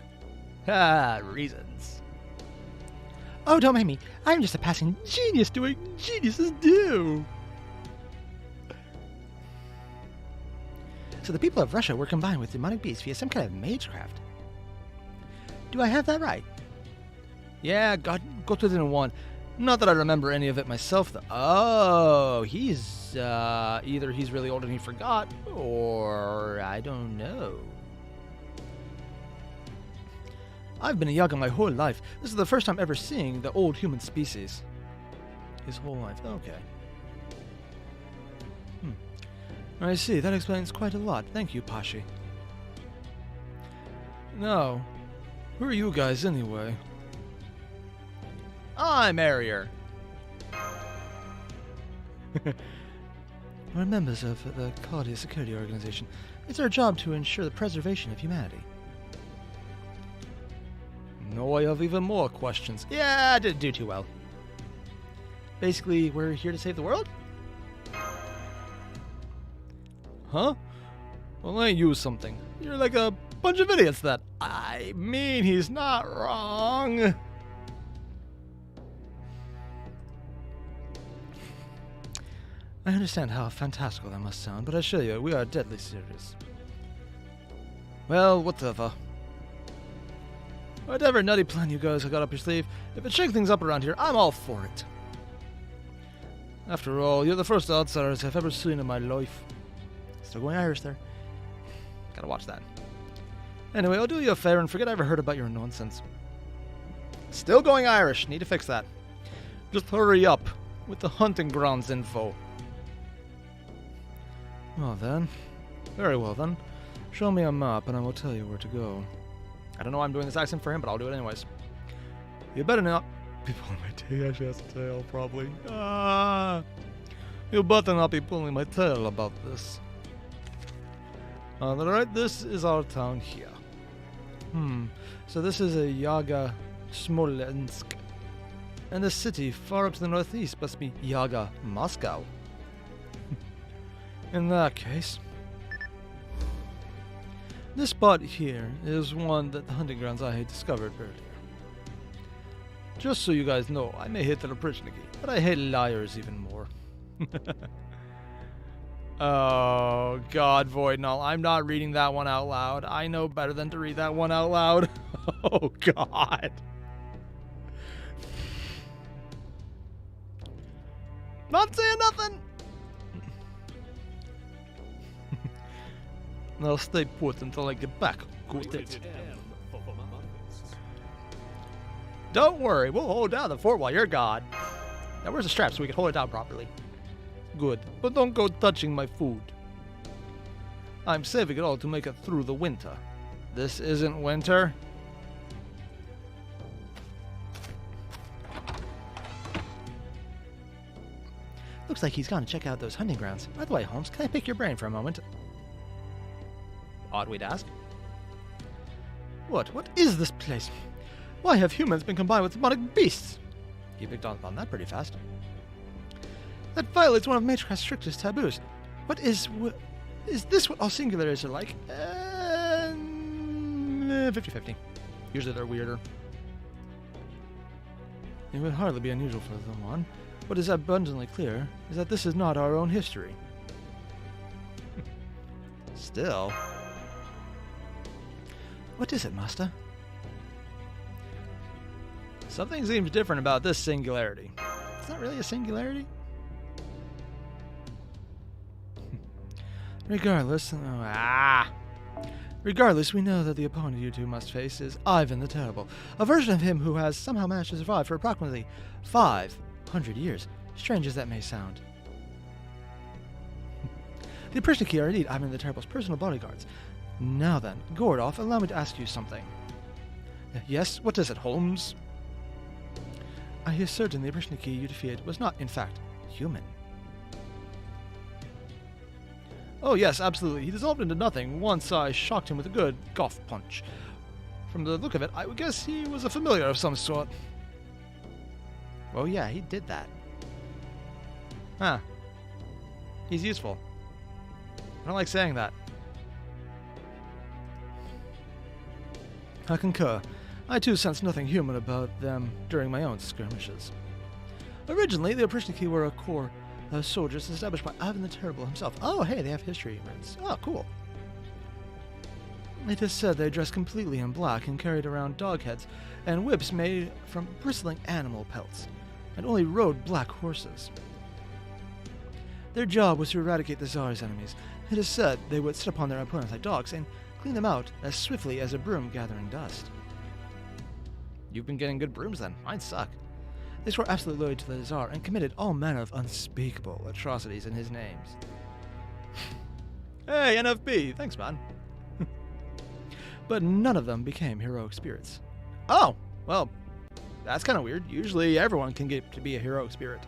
Ah, reasons. Oh, don't mind me. I'm just a passing genius doing geniuses do. So the people of Russia were combined with demonic beasts via some kind of magecraft. Do I have that right? Yeah, go to the one. Not that I remember any of it myself, though. Oh, he's, either he's really old and he forgot, or I don't know. I've been a Yaga my whole life. This is the first time ever seeing the old human species. His whole life. Okay. I see. That explains quite a lot. Thank you, Pashi. Now, who are you guys anyway? I'm Airier. We're members of the Quality Security Organization. It's our job to ensure the preservation of humanity. No, I have even more questions. Yeah, I didn't do too well. Basically, we're here to save the world? Huh? Well, ain't you something? You're like a bunch of idiots that... I mean, he's not wrong. I understand how fantastical that must sound, but I assure you, we are deadly serious. Well, whatever. Whatever nutty plan you guys have got up your sleeve, if it shakes things up around here, I'm all for it. After all, you're the first outsiders I've ever seen in my life. Still going Irish there. Gotta watch that. Anyway, I'll do you a favor and forget I ever heard about your nonsense. Still going Irish. Need to fix that. Just hurry up with the hunting grounds info. Well then. Very well then. Show me a map and I will tell you where to go. I don't know why I'm doing this accent for him, but I'll do it anyways. You better not be pulling my tail, probably. You better not be pulling my tail about this. Alright, this is our town here. So this is a Yaga Smolensk. And the city far up to the northeast must be Yaga Moscow. In that case... This spot here is one that the hunting grounds I had discovered earlier. Just so you guys know, I may hate the Leprichniki, but I hate liars even more. Oh, God, Void Null. I'm not reading that one out loud. I know better than to read that one out loud. Oh, God. Not saying nothing. I'll stay put until I get back. Got it. Don't worry, we'll hold down the fort while you're gone. Now where's the strap so we can hold it down properly? Good, but don't go touching my food. I'm saving it all to make it through the winter. This isn't winter. Looks like he's gone to check out those hunting grounds. By the way, Holmes, can I pick your brain for a moment? Odd way to ask. What? What is this place? Why have humans been combined with demonic beasts? You picked up on that pretty fast. That violates one of Magecraft's strictest taboos. What is this what all singularities are like? 50-50. Usually they're weirder. It would hardly be unusual for them one. What is abundantly clear is that this is not our own history. Still... What is it, Master? Something seems different about this singularity. It's not really a singularity. Regardless, we know that the opponent you two must face is Ivan the Terrible, a version of him who has somehow managed to survive for approximately 500 years, strange as that may sound. The Prishniki are indeed Ivan the Terrible's personal bodyguards. Now then, Gordolf, allow me to ask you something. Yes, what is it, Holmes? I hear certain the Prishniki you defeated was not, in fact, human. Oh yes, absolutely. He dissolved into nothing once I shocked him with a good golf punch. From the look of it, I would guess he was a familiar of some sort. Oh yeah, he did that. Huh. He's useful. I don't like saying that. I concur. I too sensed nothing human about them during my own skirmishes. Originally, the Oprichniki were a corps of soldiers established by Ivan the Terrible himself. Oh, hey, they have history rings. Oh, cool. It is said they dressed completely in black and carried around dog heads and whips made from bristling animal pelts, and only rode black horses. Their job was to eradicate the Tsar's enemies. It is said they would sit upon their opponents like dogs and clean them out as swiftly as a broom gathering dust. You've been getting good brooms then. Mine suck. They swore absolutely loyal to the Tsar and committed all manner of unspeakable atrocities in his names. Hey, NFB! Thanks, man. But none of them became heroic spirits. Oh, well, that's kind of weird. Usually everyone can get to be a heroic spirit.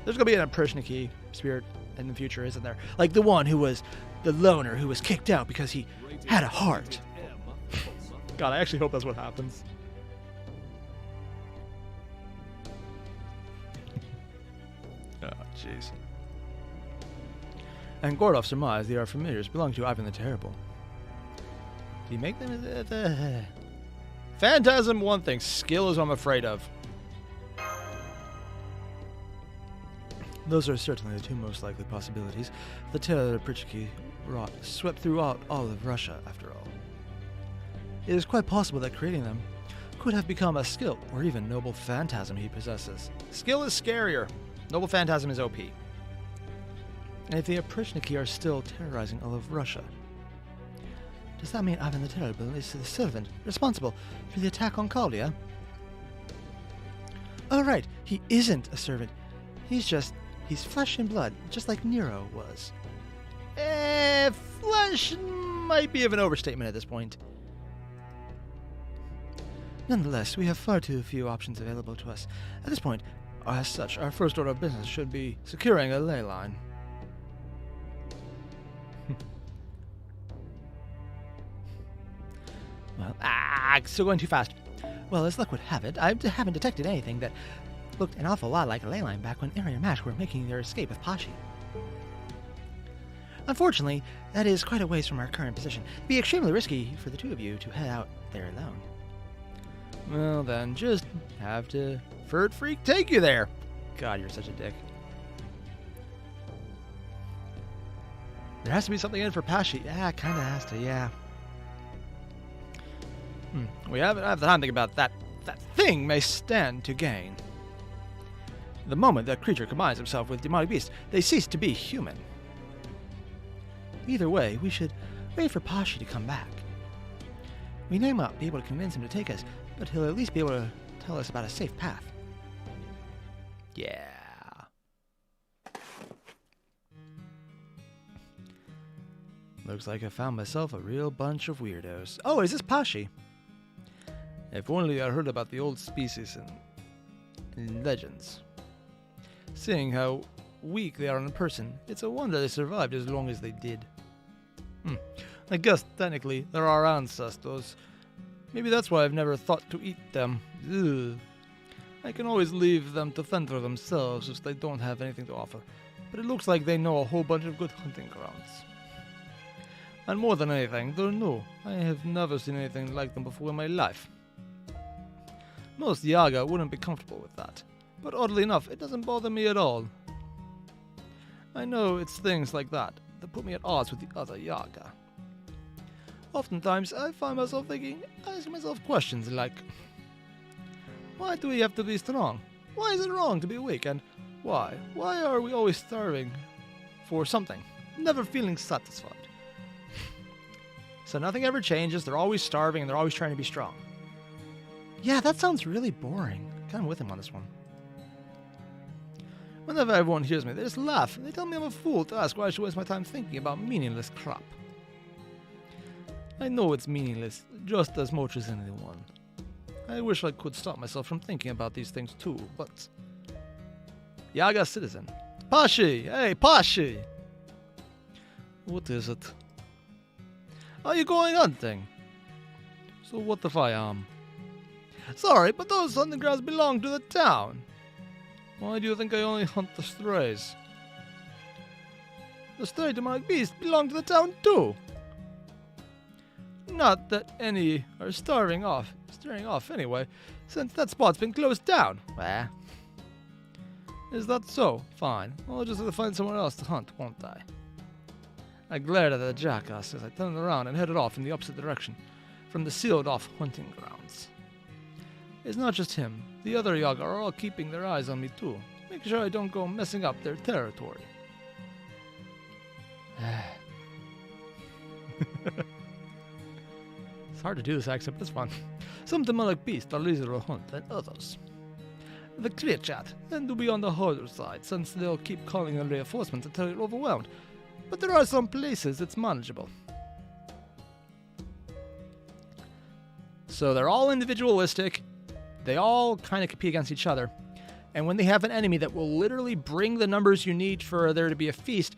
There's going to be an Oprichniki spirit in the future, isn't there? Like the one who was the loner who was kicked out because he had a heart. God, I actually hope that's what happens. Oh, jeez. And Gordov surmised they are familiars belonging to Ivan the Terrible. Did he make them? Phantasm, one thing. Skill is what I'm afraid of. Those are certainly the two most likely possibilities. The terror that Oprichniki wrought swept throughout all of Russia, after all. It is quite possible that creating them could have become a skill, or even noble phantasm he possesses. Skill is scarier. Noble phantasm is OP. And if the Oprichniki are still terrorizing all of Russia, does that mean Ivan the Terrible is the servant responsible for the attack on Kaldea? Oh right, he isn't a servant. He's flesh and blood, just like Nero was. Flesh might be of an overstatement at this point. Nonetheless, we have far too few options available to us. At this point, as such, our first order of business should be securing a ley line. Well, still going too fast. Well, as luck would have it, I haven't detected anything that looked an awful lot like a ley line back when Airier and Mash were making their escape with Pashi. Unfortunately, that is quite a ways from our current position. It'd be extremely risky for the two of you to head out there alone. Well then, just have to Furt Freak take you there. God, you're such a dick. There has to be something in it for Pashi. Yeah, kinda has to, yeah. We haven't had the time to think about that. That thing may stand to gain. The moment that creature combines himself with demonic beast, they cease to be human. Either way, we should wait for Pashi to come back. We may not be able to convince him to take us, but he'll at least be able to tell us about a safe path. Yeah. Looks like I found myself a real bunch of weirdos. Oh, is this Pashi? If only I heard about the old species in legends. Seeing how weak they are in person, it's a wonder they survived as long as they did. I guess technically they're our ancestors. Maybe that's why I've never thought to eat them. Ugh. I can always leave them to fend for themselves if they don't have anything to offer. But it looks like they know a whole bunch of good hunting grounds. And more than anything, they're new. I have never seen anything like them before in my life. Most Yaga wouldn't be comfortable with that. But oddly enough, it doesn't bother me at all. I know it's things like that that put me at odds with the other Yaga. Oftentimes, I find myself asking myself questions like, why do we have to be strong? Why is it wrong to be weak? And why? Why are we always starving for something, never feeling satisfied? So nothing ever changes, they're always starving, and they're always trying to be strong. Yeah, that sounds really boring. Kind of with him on this one. Whenever everyone hears me, they just laugh. They tell me I'm a fool to ask why I should waste my time thinking about meaningless crap. I know it's meaningless, just as much as anyone. I wish I could stop myself from thinking about these things too, but... Yaga citizen. Pashi! Hey, Pashi! What is it? Are you going hunting? So what if I am? Sorry, but those hunting grounds belong to the town. Why do you think I only hunt the strays? The stray demonic beasts belong to the town too. Not that any are staring off anyway, since that spot's been closed down. Bah. Is that so? Fine. I'll just have to find someone else to hunt, won't I? I glared at the jackass as I turned around and headed off in the opposite direction, from the sealed-off hunting grounds. It's not just him. The other Yaga are all keeping their eyes on me too, making sure I don't go messing up their territory. It's hard to do this accent, but it's fun. Some demonic beasts are easier to hunt than others. The clear chat tend to be on the harder side, since they'll keep calling in reinforcements until you're overwhelmed. But there are some places it's manageable. So they're all individualistic. They all kind of compete against each other. And when they have an enemy that will literally bring the numbers you need for there to be a feast,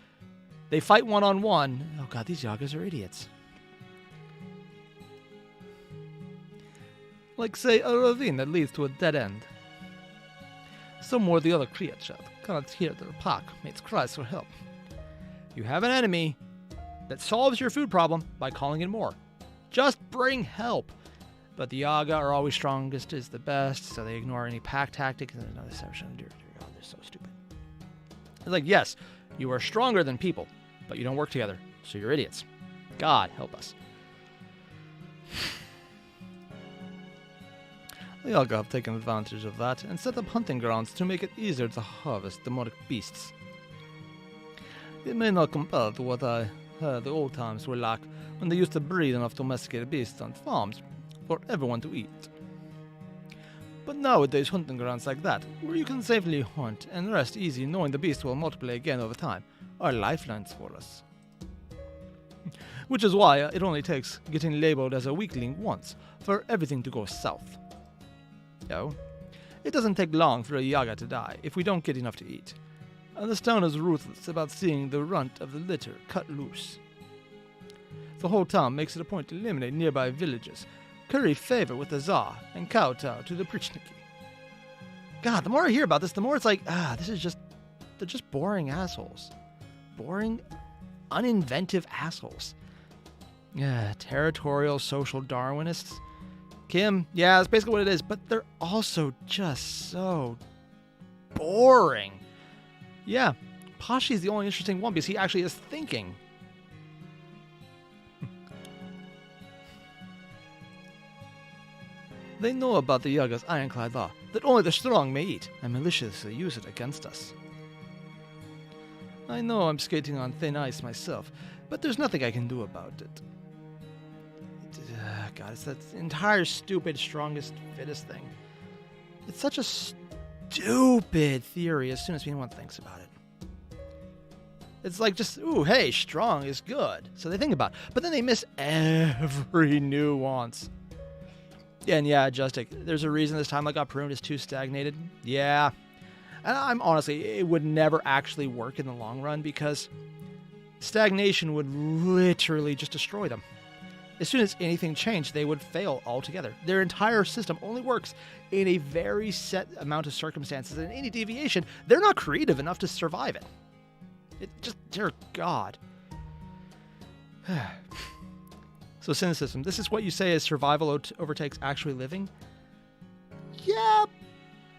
they fight one-on-one. Oh god, these Yagas are idiots. Like, say, a ravine that leads to a dead end. Somewhere the other creature cannot hear their pack mates' cries for help. You have an enemy that solves your food problem by calling in more. Just bring help. But the Yaga are always strongest is the best, so they ignore any pack tactic. And there's another section. Dear God, they're so stupid. It's like, yes, you are stronger than people, but you don't work together, so you're idiots. God help us. The Yaga have taken advantage of that and set up hunting grounds to make it easier to harvest demonic beasts. It may not compare to what I heard the old times were like when they used to breed enough domesticated beasts on farms for everyone to eat. But nowadays hunting grounds like that, where you can safely hunt and rest easy knowing the beast will multiply again over time, are lifelines for us. Which is why it only takes getting labeled as a weakling once for everything to go south. No, it doesn't take long for a Yaga to die if we don't get enough to eat. And this town is ruthless about seeing the runt of the litter cut loose. The whole town makes it a point to eliminate nearby villages, curry favor with the Tsar, and kowtow to the Prichniki. God, the more I hear about this, the more it's like, they're just boring assholes. Boring, uninventive assholes. Yeah, territorial social Darwinists. Kim, yeah, that's basically what it is, but they're also just so boring. Yeah, Pashi's the only interesting one because he actually is thinking. They know about the Yaga's ironclad law, that only the strong may eat, and maliciously use it against us. I know I'm skating on thin ice myself, but there's nothing I can do about it. God, it's that entire stupid, strongest, fittest thing. It's such a stupid theory as soon as anyone thinks about it. It's like just, ooh, hey, strong is good. So they think about it. But then they miss every nuance. And yeah, Justic, there's a reason this time I got pruned is too stagnated. Yeah. And I'm honestly, it would never actually work in the long run because stagnation would literally just destroy them. As soon as anything changed, they would fail altogether. Their entire system only works in a very set amount of circumstances, and any deviation, they're not creative enough to survive it. It just, dear God. So cynicism, this is what you say is survival overtakes actually living? Yeah,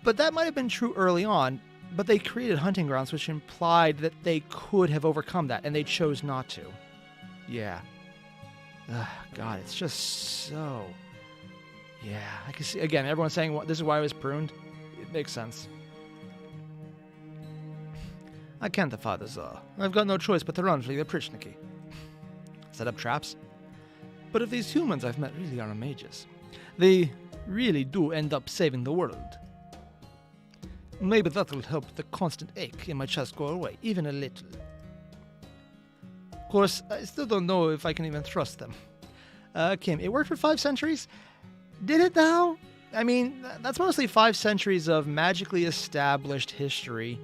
but that might have been true early on, but they created hunting grounds which implied that they could have overcome that, and they chose not to. Yeah. God, it's just so... Yeah, I can see, again, everyone's saying this is why I was pruned. It makes sense. I can't defy the Tsar. I've got no choice but to run for the Prichniki. Set up traps? But if these humans I've met really are mages, they really do end up saving the world. Maybe that will help the constant ache in my chest go away, even a little. Of course, I still don't know if I can even trust them. Kim, it worked for 5 centuries? Did it now? I mean, that's mostly 5 centuries of magically established history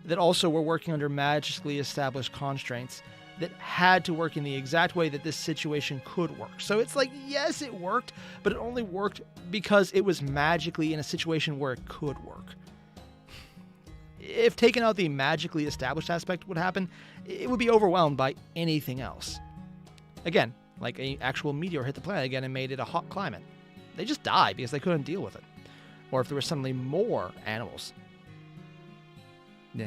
that also were working under magically established constraints that had to work in the exact way that this situation could work. So it's like, yes, it worked, but it only worked because it was magically in a situation where it could work. If taken out the magically established aspect would happen, it would be overwhelmed by anything else. Again, like an actual meteor hit the planet again and made it a hot climate. They just die because they couldn't deal with it. Or if there were suddenly more animals. Nah.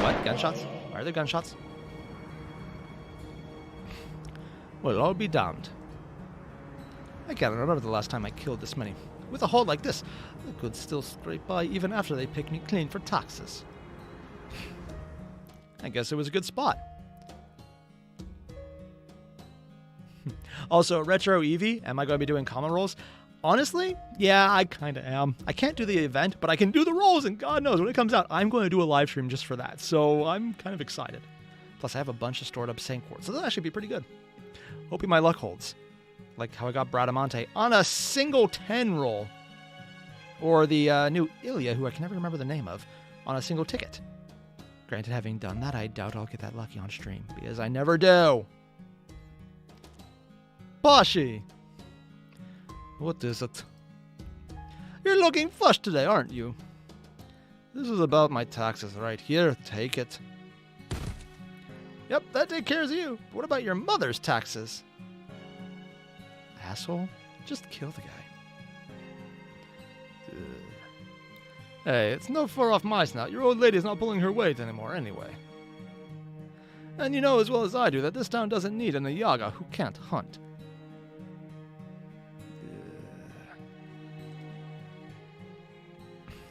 What? Gunshots? Why are there gunshots? Well, I'll be damned. I can't remember the last time I killed this many. With a haul like this, the goods still scrape by even after they pick me clean for taxes. I guess it was a good spot. Also, Retro Eevee, am I going to be doing common rolls? Honestly, yeah, I kind of am. I can't do the event, but I can do the rolls, and God knows, when it comes out, I'm going to do a live stream just for that, so I'm kind of excited. Plus, I have a bunch of stored up Saint Quartz, so that should be pretty good. Hoping my luck holds. Like how I got Bradamante on a single 10 roll. Or the new Ilya, who I can never remember the name of, on a single ticket. Granted, having done that, I doubt I'll get that lucky on stream, because I never do. Bashi! What is it? You're looking flushed today, aren't you? This is about my taxes right here. Take it. Yep, that takes care of you. But what about your mother's taxes? Asshole? Just kill the guy. Hey, it's no far off my snout. Your old lady's not pulling her weight anymore anyway. And you know as well as I do that this town doesn't need an Yaga who can't hunt.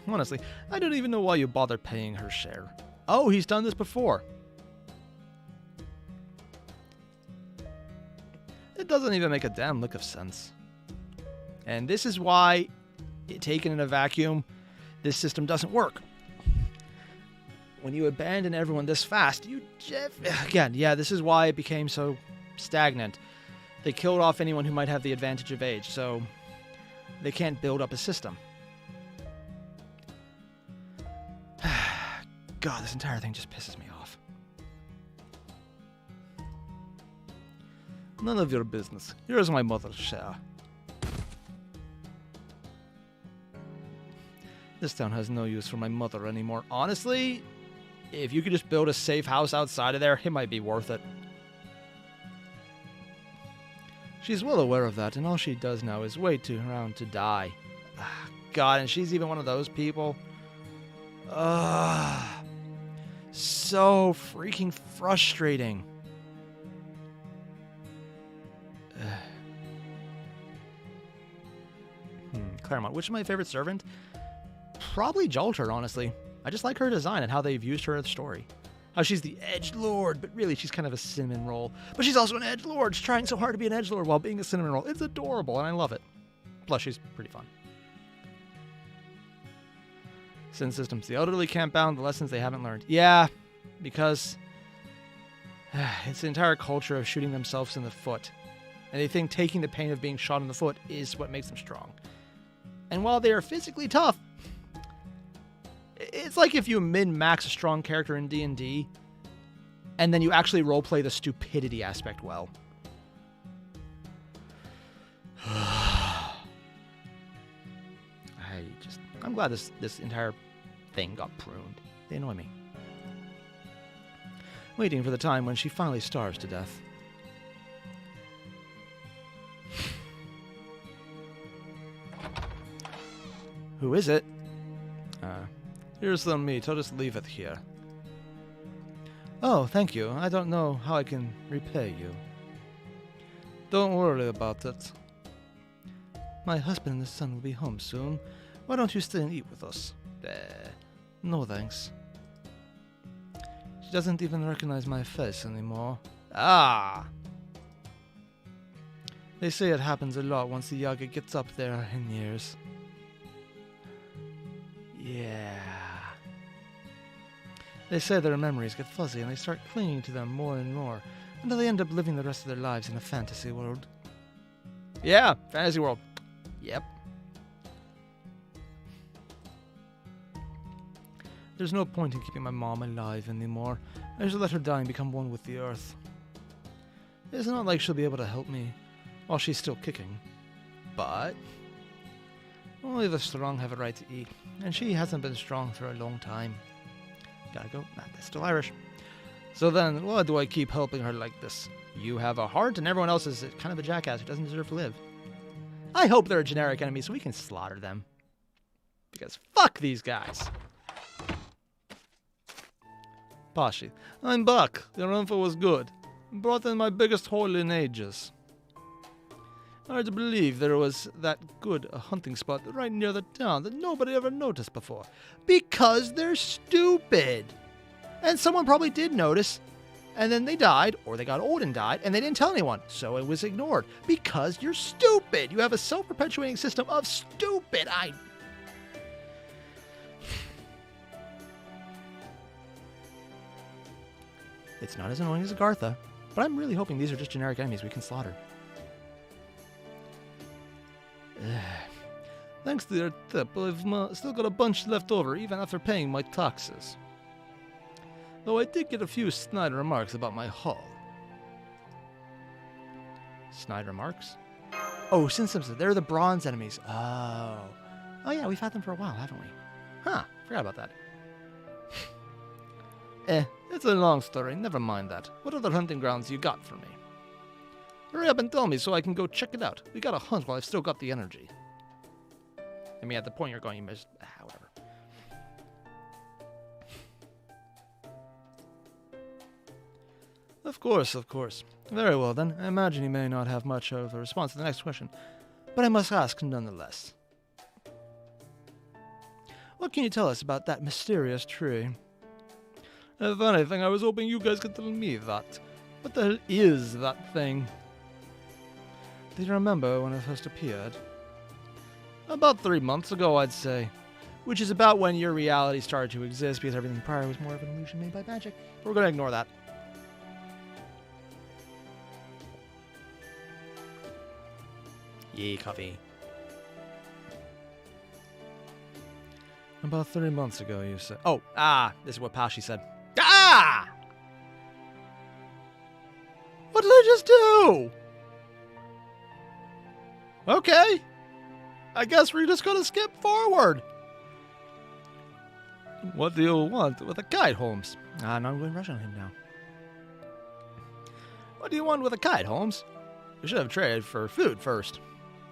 Honestly, I don't even know why you bother paying her share. Oh, he's done this before. It doesn't even make a damn lick of sense. And this is why, taken in a vacuum, this system doesn't work. When you abandon everyone this fast, again, yeah, this is why it became so stagnant. They killed off anyone who might have the advantage of age, so they can't build up a system. God, this entire thing just pisses me off. None of your business. Here's my mother's share. This town has no use for my mother anymore. Honestly, if you could just build a safe house outside of there, it might be worth it. She's well aware of that, and all she does now is wait around to die. God, and she's even one of those people. So freaking frustrating. Claremont, which is my favorite servant? Probably Jolter, honestly. I just like her design and how they've used her in the story. How she's the edgelord, but really she's kind of a cinnamon roll. But she's also an edgelord. She's trying so hard to be an edgelord while being a cinnamon roll. It's adorable, and I love it. Plus, she's pretty fun. Sin systems. The elderly can't bound the lessons they haven't learned. Yeah, because it's the entire culture of shooting themselves in the foot. And they think taking the pain of being shot in the foot is what makes them strong. And while they are physically tough, it's like if you min-max a strong character in D&D, and then you actually roleplay the stupidity aspect well. I'm glad this entire thing got pruned. They annoy me. Waiting for the time when she finally starves to death. Who is it? Here's some meat. I'll just leave it here. Oh, thank you. I don't know how I can repay you. Don't worry about it. My husband and his son will be home soon. Why don't you stay and eat with us? No thanks. She doesn't even recognize my face anymore. Ah! They say it happens a lot once the Yaga gets up there in years. Yeah. They say their memories get fuzzy and they start clinging to them more and more until they end up living the rest of their lives in a fantasy world. Yeah, fantasy world. Yep. There's no point in keeping my mom alive anymore. I should let her die and become one with the earth. It's not like she'll be able to help me while she's still kicking. But only the strong have a right to eat, and she hasn't been strong for a long time. Gotta go. Nah, that's still Irish. So then, why do I keep helping her like this? You have a heart, and everyone else is kind of a jackass who doesn't deserve to live. I hope they're a generic enemy so we can slaughter them. Because fuck these guys. Pashi, I'm back. Your info was good. Brought in my biggest haul in ages. Hard to believe there was that good a hunting spot right near the town that nobody ever noticed before. Because they're stupid. And someone probably did notice, and then they died, or they got old and died, and they didn't tell anyone, so it was ignored. Because you're stupid. You have a self-perpetuating system of stupid. It's not as annoying as Agartha, but I'm really hoping these are just generic enemies we can slaughter. Thanks to your tip, I've still got a bunch left over, even after paying my taxes. Though I did get a few snide remarks about my haul. Snide remarks? Oh, Simpson, they're the bronze enemies. Oh. Oh yeah, we've had them for a while, haven't we? Huh, forgot about that. It's a long story, never mind that. What other hunting grounds you got for me? Hurry up and tell me so I can go check it out. We gotta hunt while I've still got the energy. I mean, at the point you're going, you missed... whatever. Of course, of course. Very well then. I imagine you may not have much of a response to the next question, but I must ask nonetheless. What can you tell us about that mysterious tree? If anything, I was hoping you guys could tell me that. What the hell is that thing? Do you remember when it first appeared? About 3 months ago, I'd say. Which is about when your reality started to exist, because everything prior was more of an illusion made by magic. But we're going to ignore that. Yay, coffee. About 3 months ago, you said... Oh, this is what Pashi said. Ah! What did I just do? Okay. I guess we're just gonna skip forward. What do you want with a kite, Holmes? No, I'm going to rush on him now. What do you want with a kite, Holmes? We should have traded for food first.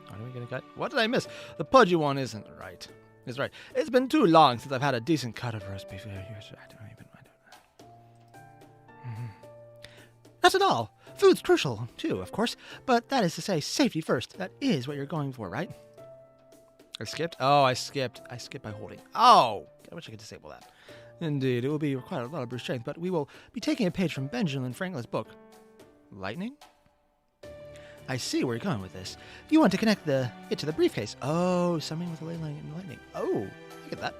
Why do we get a kite? What did I miss? The pudgy one isn't right. It's right. It's been too long since I've had a decent cut of roast beef. Not at all. Food's crucial, too, of course. But that is to say, safety first. That is what you're going for, right? I skipped? Oh, I skipped. I skipped by holding. Oh! I wish I could disable that. Indeed, it will be require a lot of brute strength, but we will be taking a page from Benjamin Franklin's book. Lightning? I see where you're going with this. You want to connect it to the briefcase. Oh, something with a ley line and lightning. Oh, look at that.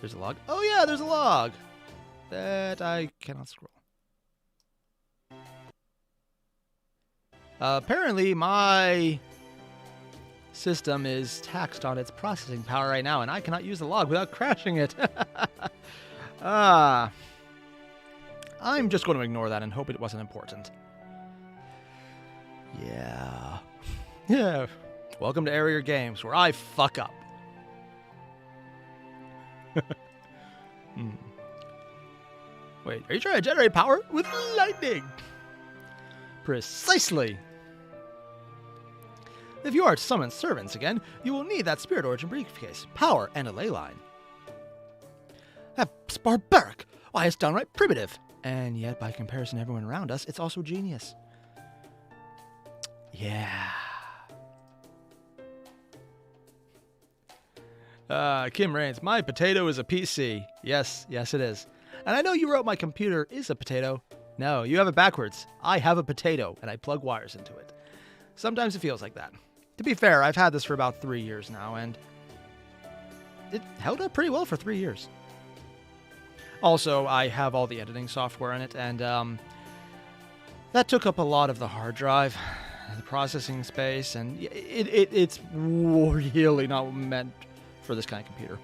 There's a log. Oh yeah, there's a log. That I cannot scroll. Apparently my system is taxed on its processing power right now, and I cannot use the log without crashing it. I'm just going to ignore that and hope it wasn't important. Yeah. Yeah. Welcome to Airier Games, where I fuck up. Wait, are you trying to generate power with lightning? Precisely. If you are to summon servants again, you will need that spirit origin briefcase, power, and a ley line. That's barbaric. Why, it's downright primitive. And yet, by comparison to everyone around us, it's also genius. Yeah. Kim Raines, my potato is a PC. Yes, yes it is. And I know you wrote my computer is a potato. No, you have it backwards. I have a potato, and I plug wires into it. Sometimes it feels like that. To be fair, I've had this for about 3 years now, and it held up pretty well for 3 years. Also, I have all the editing software in it, and that took up a lot of the hard drive, the processing space, and it's really not meant for this kind of computer.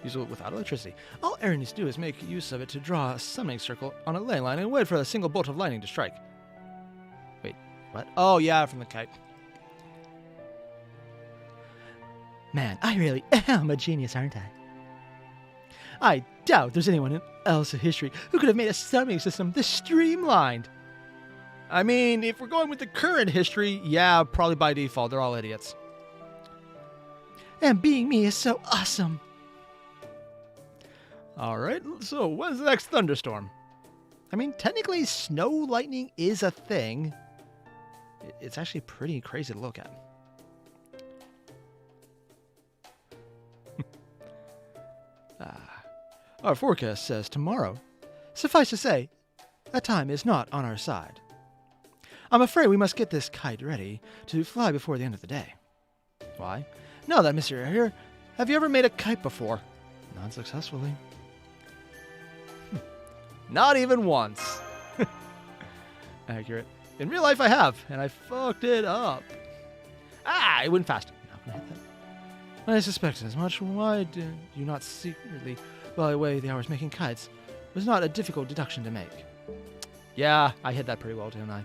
Use it without electricity. All Airier needs to do is make use of it to draw a summoning circle on a ley line and wait for a single bolt of lightning to strike. Wait, what? Oh, yeah, from the kite. Man, I really am a genius, aren't I? I doubt there's anyone else in history who could have made a summing system this streamlined. I mean, if we're going with the current history, yeah, probably by default, they're all idiots. And being me is so awesome. Alright, so when's the next thunderstorm? I mean, technically, snow lightning is a thing. It's actually pretty crazy to look at. Our forecast says tomorrow. Suffice to say, that time is not on our side. I'm afraid we must get this kite ready to fly before the end of the day. Why? Now that Mr. Airier, have you ever made a kite before? Not successfully. Not even once. Accurate. In real life I have, and I fucked it up. Ah, it went fast. Not gonna hit that. I suspected as much. Why did you not secretly while away the hours making kites? It was not a difficult deduction to make. Yeah, I hit that pretty well, didn't I?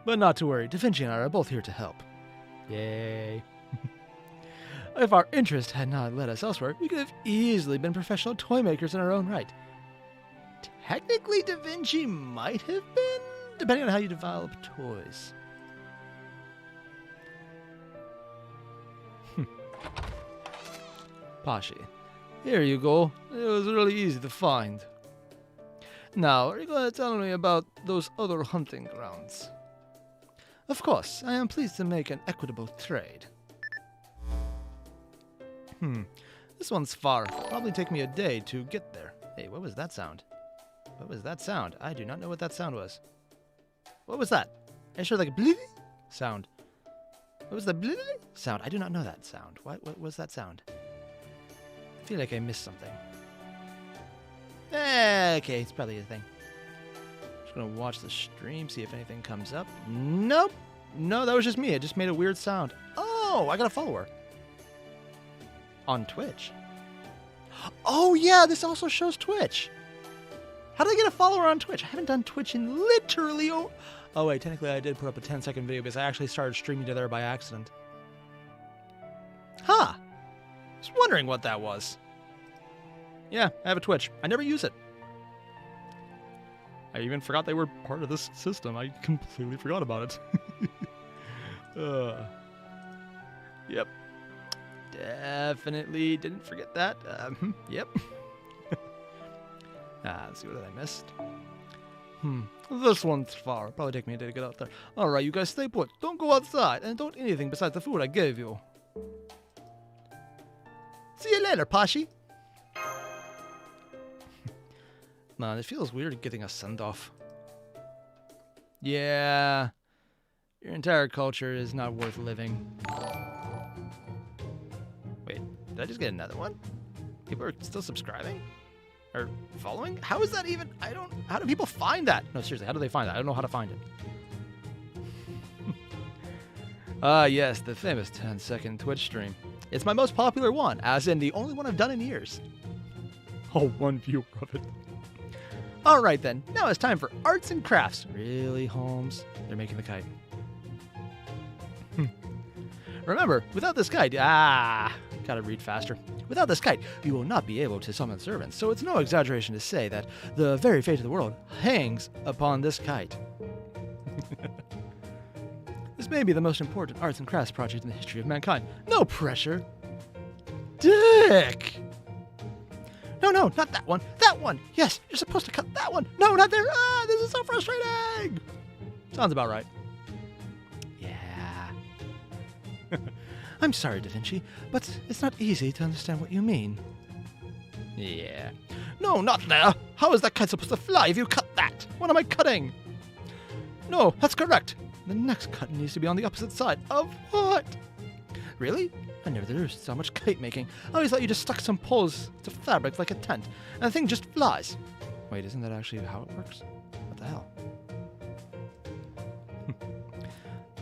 But not to worry, DaVinci and I are both here to help. Yay. If our interest had not led us elsewhere, we could have easily been professional toy makers in our own right. Technically, DaVinci might have been, depending on how you develop toys. Pashi. Here you go. It was really easy to find. Now, are you going to tell me about those other hunting grounds? Of course, I am pleased to make an equitable trade. This one's far. Probably take me a day to get there. Hey, what was that sound? What was that sound? I do not know what that sound was. What was that? I sure like a bleep sound. What was the bleep sound? I do not know that sound. What was that sound? I feel like I missed something. Okay, it's probably a thing. Just gonna watch the stream, see if anything comes up. Nope. No, that was just me. It just made a weird sound. Oh, I got a follower. On Twitch. Oh, yeah, this also shows Twitch. How did I get a follower on Twitch? I haven't done Twitch in literally... Oh, wait, technically I did put up a 10-second video because I actually started streaming to there by accident. Huh. I was wondering what that was. Yeah, I have a Twitch. I never use it. I even forgot they were part of this system. I completely forgot about it. Yep. Definitely didn't forget that. Yep. Let's see what I missed. This one's far. Probably take me a day to get out there. Alright, you guys stay put. Don't go outside, and don't eat anything besides the food I gave you. See you later, Pashi. Man, it feels weird getting a send-off. Yeah. Your entire culture is not worth living. Wait, did I just get another one? People are still subscribing? Or following? How is that even? How do people find that? No, seriously, how do they find that? I don't know how to find it. Yes, the famous 10-second Twitch stream. It's my most popular one, as in the only one I've done in years. Oh, one viewer of it. Alright then, now it's time for arts and crafts. Really, Holmes? They're making the kite. Remember, without this kite, gotta read faster. Without this kite, you will not be able to summon servants, so it's no exaggeration to say that the very fate of the world hangs upon this kite. This may be the most important arts and crafts project in the history of mankind. No pressure. Dick! No, not that one. That one! Yes, you're supposed to cut that one. No, not there. This is so frustrating! Sounds about right. Yeah. I'm sorry, DaVinci, but it's not easy to understand what you mean. Yeah. No, not there. How is that kite supposed to fly if you cut that? What am I cutting? No, that's correct. The next cut needs to be on the opposite side. Of what? Really? I never knew there was so much kite making. I always thought you just stuck some poles to fabric like a tent, and the thing just flies. Wait, isn't that actually how it works? What the hell?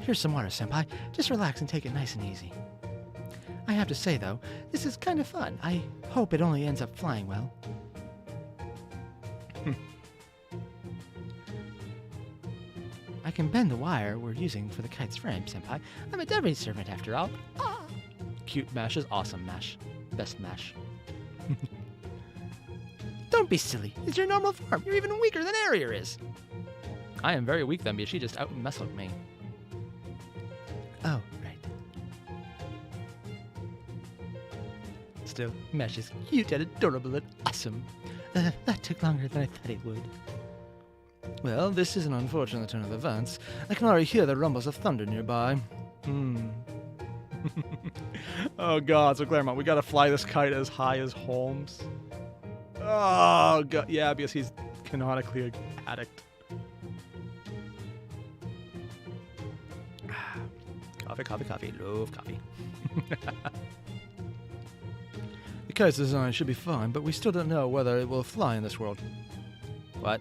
Here's some water, Senpai. Just relax and take it nice and easy. I have to say, though, this is kind of fun. I hope it only ends up flying well. I can bend the wire we're using for the kite's frame, Senpai. I'm a Devi servant after all. Ah. Cute Mash is awesome, Mash. Best Mash. Don't be silly. It's your normal form. You're even weaker than Airier is. I am very weak then, because she just out-muscled me. Oh, right. Still, Mash is cute and adorable and awesome. That took longer than I thought it would. Well, this is an unfortunate turn of events. I can already hear the rumbles of thunder nearby. Oh god, so Claremont, we gotta fly this kite as high as Holmes. Oh god, yeah, because he's canonically an addict. Coffee, coffee, coffee. Love coffee. The kite's design should be fine, but we still don't know whether it will fly in this world. What?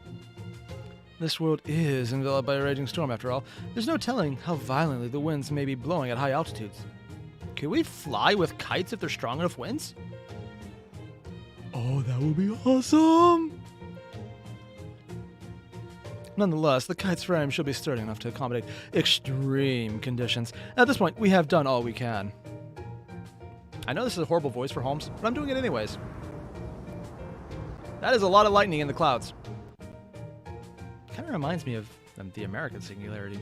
This world is enveloped by a raging storm, after all. There's no telling how violently the winds may be blowing at high altitudes. Can we fly with kites if they're strong enough winds? Oh, that would be awesome! Nonetheless, the kite's frame should be sturdy enough to accommodate extreme conditions. At this point, we have done all we can. I know this is a horrible voice for Holmes, but I'm doing it anyways. That is a lot of lightning in the clouds. Kind of reminds me of the American Singularity.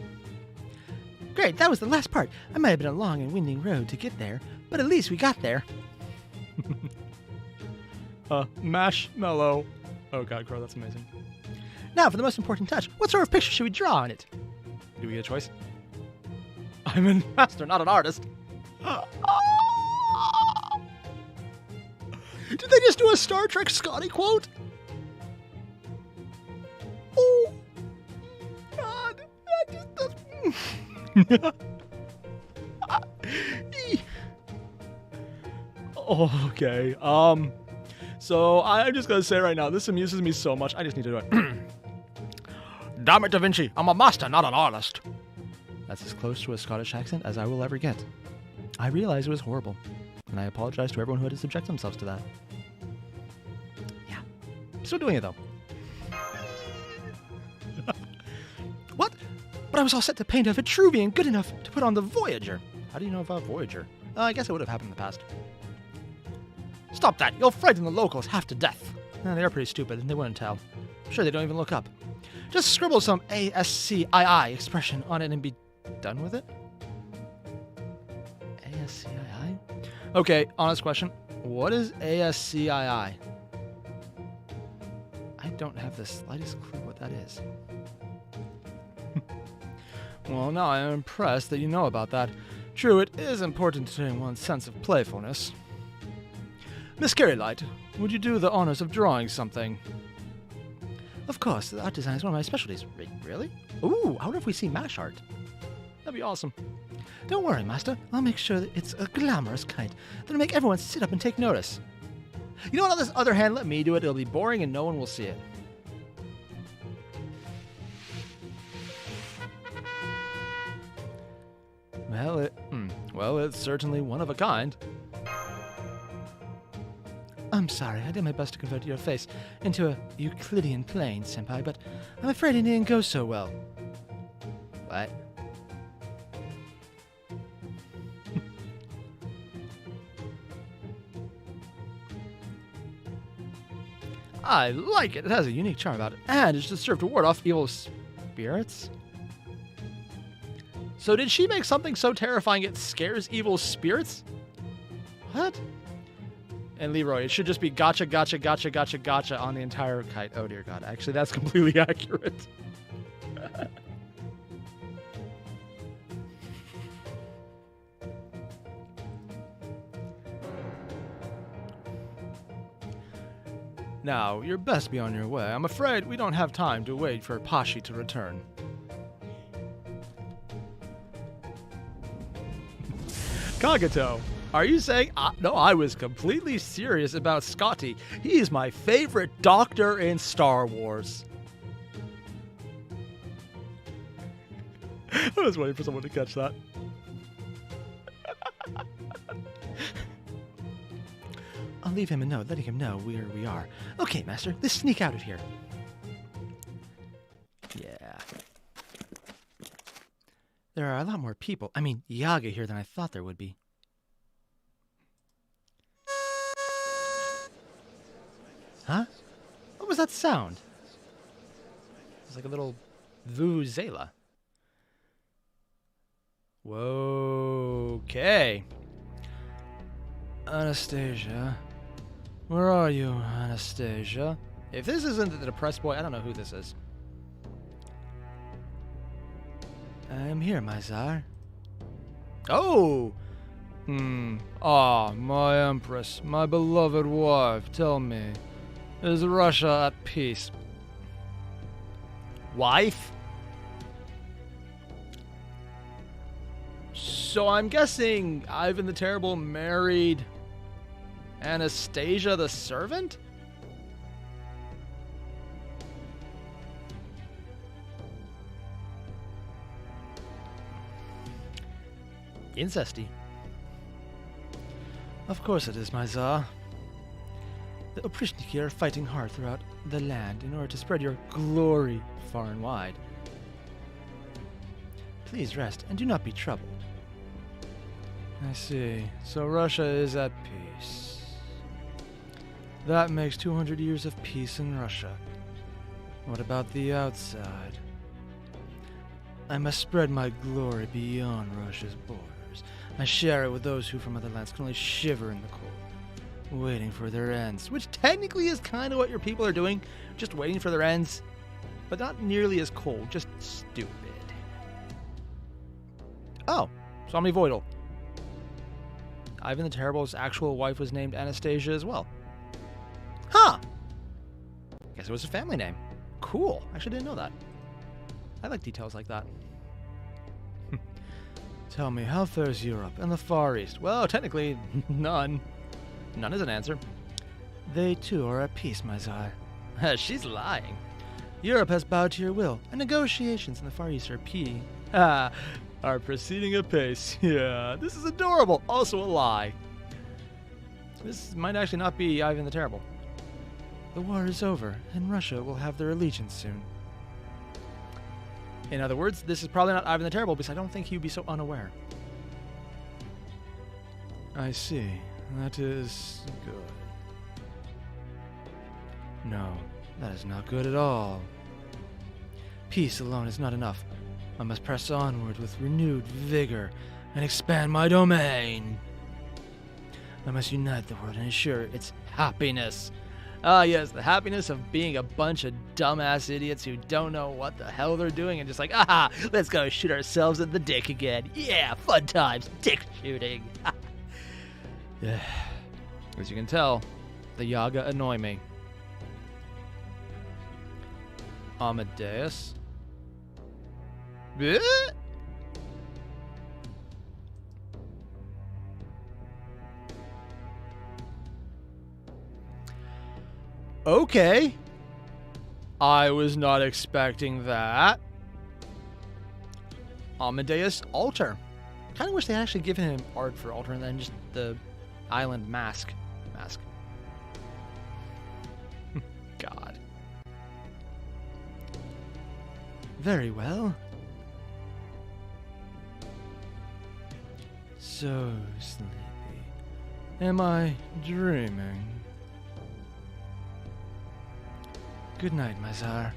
Great, that was the last part. I might have been a long and winding road to get there, but at least we got there. Marshmallow. Oh god, Crow, that's amazing. Now for the most important touch. What sort of picture should we draw on it? Do we get a choice? I'm a master, not an artist. Did they just do a Star Trek Scotty quote? Oh, God. Oh, okay. So I'm just gonna say right now, this amuses me so much. I just need to do it. Damn it, Da Vinci. I'm a master, not an artist. That's as close to a Scottish accent as I will ever get. I realize it was horrible, and I apologize to everyone who had to subject themselves to that. Yeah. Still doing it, though. What? But I was all set to paint a Vitruvian good enough to put on the Voyager. How do you know about Voyager? I guess it would have happened in the past. Stop that! You'll frighten the locals half to death. They are pretty stupid, and they wouldn't tell. I'm sure they don't even look up. Just scribble some ASCII expression on it and be done with it? ASCII? Okay, honest question. What is ASCII? I don't have the slightest clue what that is. Well, now I am impressed that you know about that. True, it is important to retain one's sense of playfulness. Miss Carrylight, would you do the honors of drawing something? Of course, art design is one of my specialties. Really? Ooh, I wonder if we see MASH art. That'd be awesome. Don't worry, Master. I'll make sure that it's a glamorous kite that'll make everyone sit up and take notice. You know what, on this other hand, let me do it. It'll be boring and no one will see it. Well, it's certainly one of a kind. I'm sorry, I did my best to convert your face into a Euclidean plane, Senpai, but I'm afraid it didn't go so well. What? I like it. It has a unique charm about it, and it's just served to ward off evil spirits. So did she make something so terrifying it scares evil spirits? What? And Leroy, it should just be gotcha, gotcha, gotcha, gotcha, gotcha on the entire kite. Oh dear God, actually that's completely accurate. Now, you're best be on your way. I'm afraid we don't have time to wait for Pashi to return. Kagato, are you saying... no, I was completely serious about Scotty. He is my favorite doctor in Star Wars. I was waiting for someone to catch that. I'll leave him a note, letting him know where we are. Okay, Master, let's sneak out of here. Yeah. There are a lot more people, I mean, Yaga here than I thought there would be. Huh? What was that sound? It was like a little vuvuzela. Whoa, okay. Anastasia. Where are you, Anastasia? If this isn't the depressed boy, I don't know who this is. I am here, my Tsar. Oh! Ah, my Empress, my beloved wife, tell me, is Russia at peace? Wife? So I'm guessing Ivan the Terrible married Anastasia the servant? Incesty. Of course it is, my Tsar. The Oprishniki are fighting hard throughout the land in order to spread your glory far and wide. Please rest and do not be troubled. I see. So Russia is at peace. That makes 200 years of peace in Russia. What about the outside? I must spread my glory beyond Russia's borders. I share it with those who from other lands can only shiver in the cold, waiting for their ends. Which technically is kind of what your people are doing, just waiting for their ends, but not nearly as cold, just stupid. Oh, Somnivoidal. Ivan the Terrible's actual wife was named Anastasia as well. Huh! Guess it was a family name. Cool. Actually didn't know that. I like details like that. Tell me, how fares Europe and the Far East? Well, technically, none. None is an answer. They too are at peace, my Tsar. She's lying. Europe has bowed to your will, and negotiations in the Far East are proceeding apace. Yeah, this is adorable. Also a lie. This might actually not be Ivan the Terrible. The war is over, and Russia will have their allegiance soon. In other words, this is probably not Ivan the Terrible, because I don't think he would be so unaware. I see. That is good. No, that is not good at all. Peace alone is not enough. I must press onward with renewed vigor and expand my domain. I must unite the world and ensure its happiness. Ah, yes, the happiness of being a bunch of dumbass idiots who don't know what the hell they're doing and just like, let's go shoot ourselves in the dick again. Yeah, fun times, dick shooting. Yeah. As you can tell, the Yaga annoy me. Amadeus? Bleh? Okay. I was not expecting that. Amadeus Altar. Kind of wish they had actually given him art for Altar and then just the island mask. God. Very well. So sleepy. Am I dreaming? Good night, my Tsar.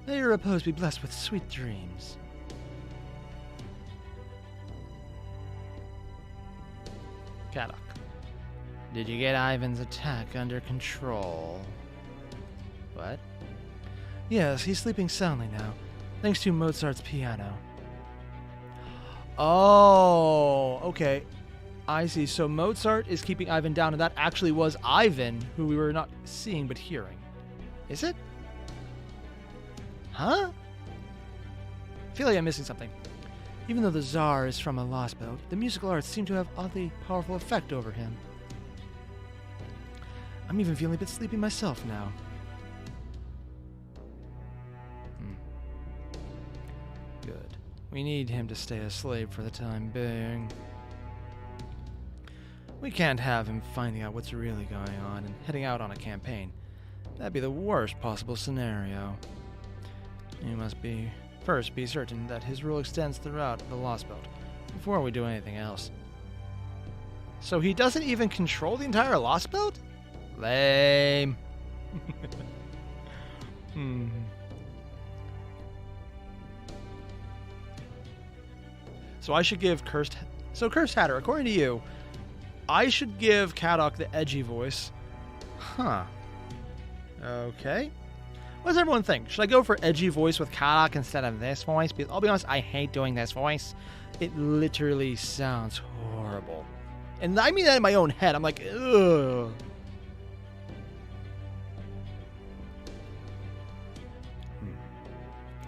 May your repose be blessed with sweet dreams. Kadok. Did you get Ivan's attack under control? What? Yes, he's sleeping soundly now, thanks to Mozart's piano. Oh, okay. I see. So Mozart is keeping Ivan down, and that actually was Ivan, who we were not seeing but hearing. Is it? Huh? I feel like I'm missing something. Even though the Tsar is from a Lostbelt, the musical arts seem to have oddly powerful effect over him. I'm even feeling a bit sleepy myself now. Good. We need him to stay a slave for the time being. We can't have him finding out what's really going on and heading out on a campaign. That'd be the worst possible scenario. He must be first be certain that his rule extends throughout the Lostbelt, before we do anything else. So he doesn't even control the entire Lostbelt? Lame. So I should give Cursed Hatter, according to you, I should give Kadok the edgy voice. Huh. Okay. What does everyone think? Should I go for edgy voice with Kadok instead of this voice? Because I'll be honest, I hate doing this voice. It literally sounds horrible. And I mean that in my own head. I'm like, ugh.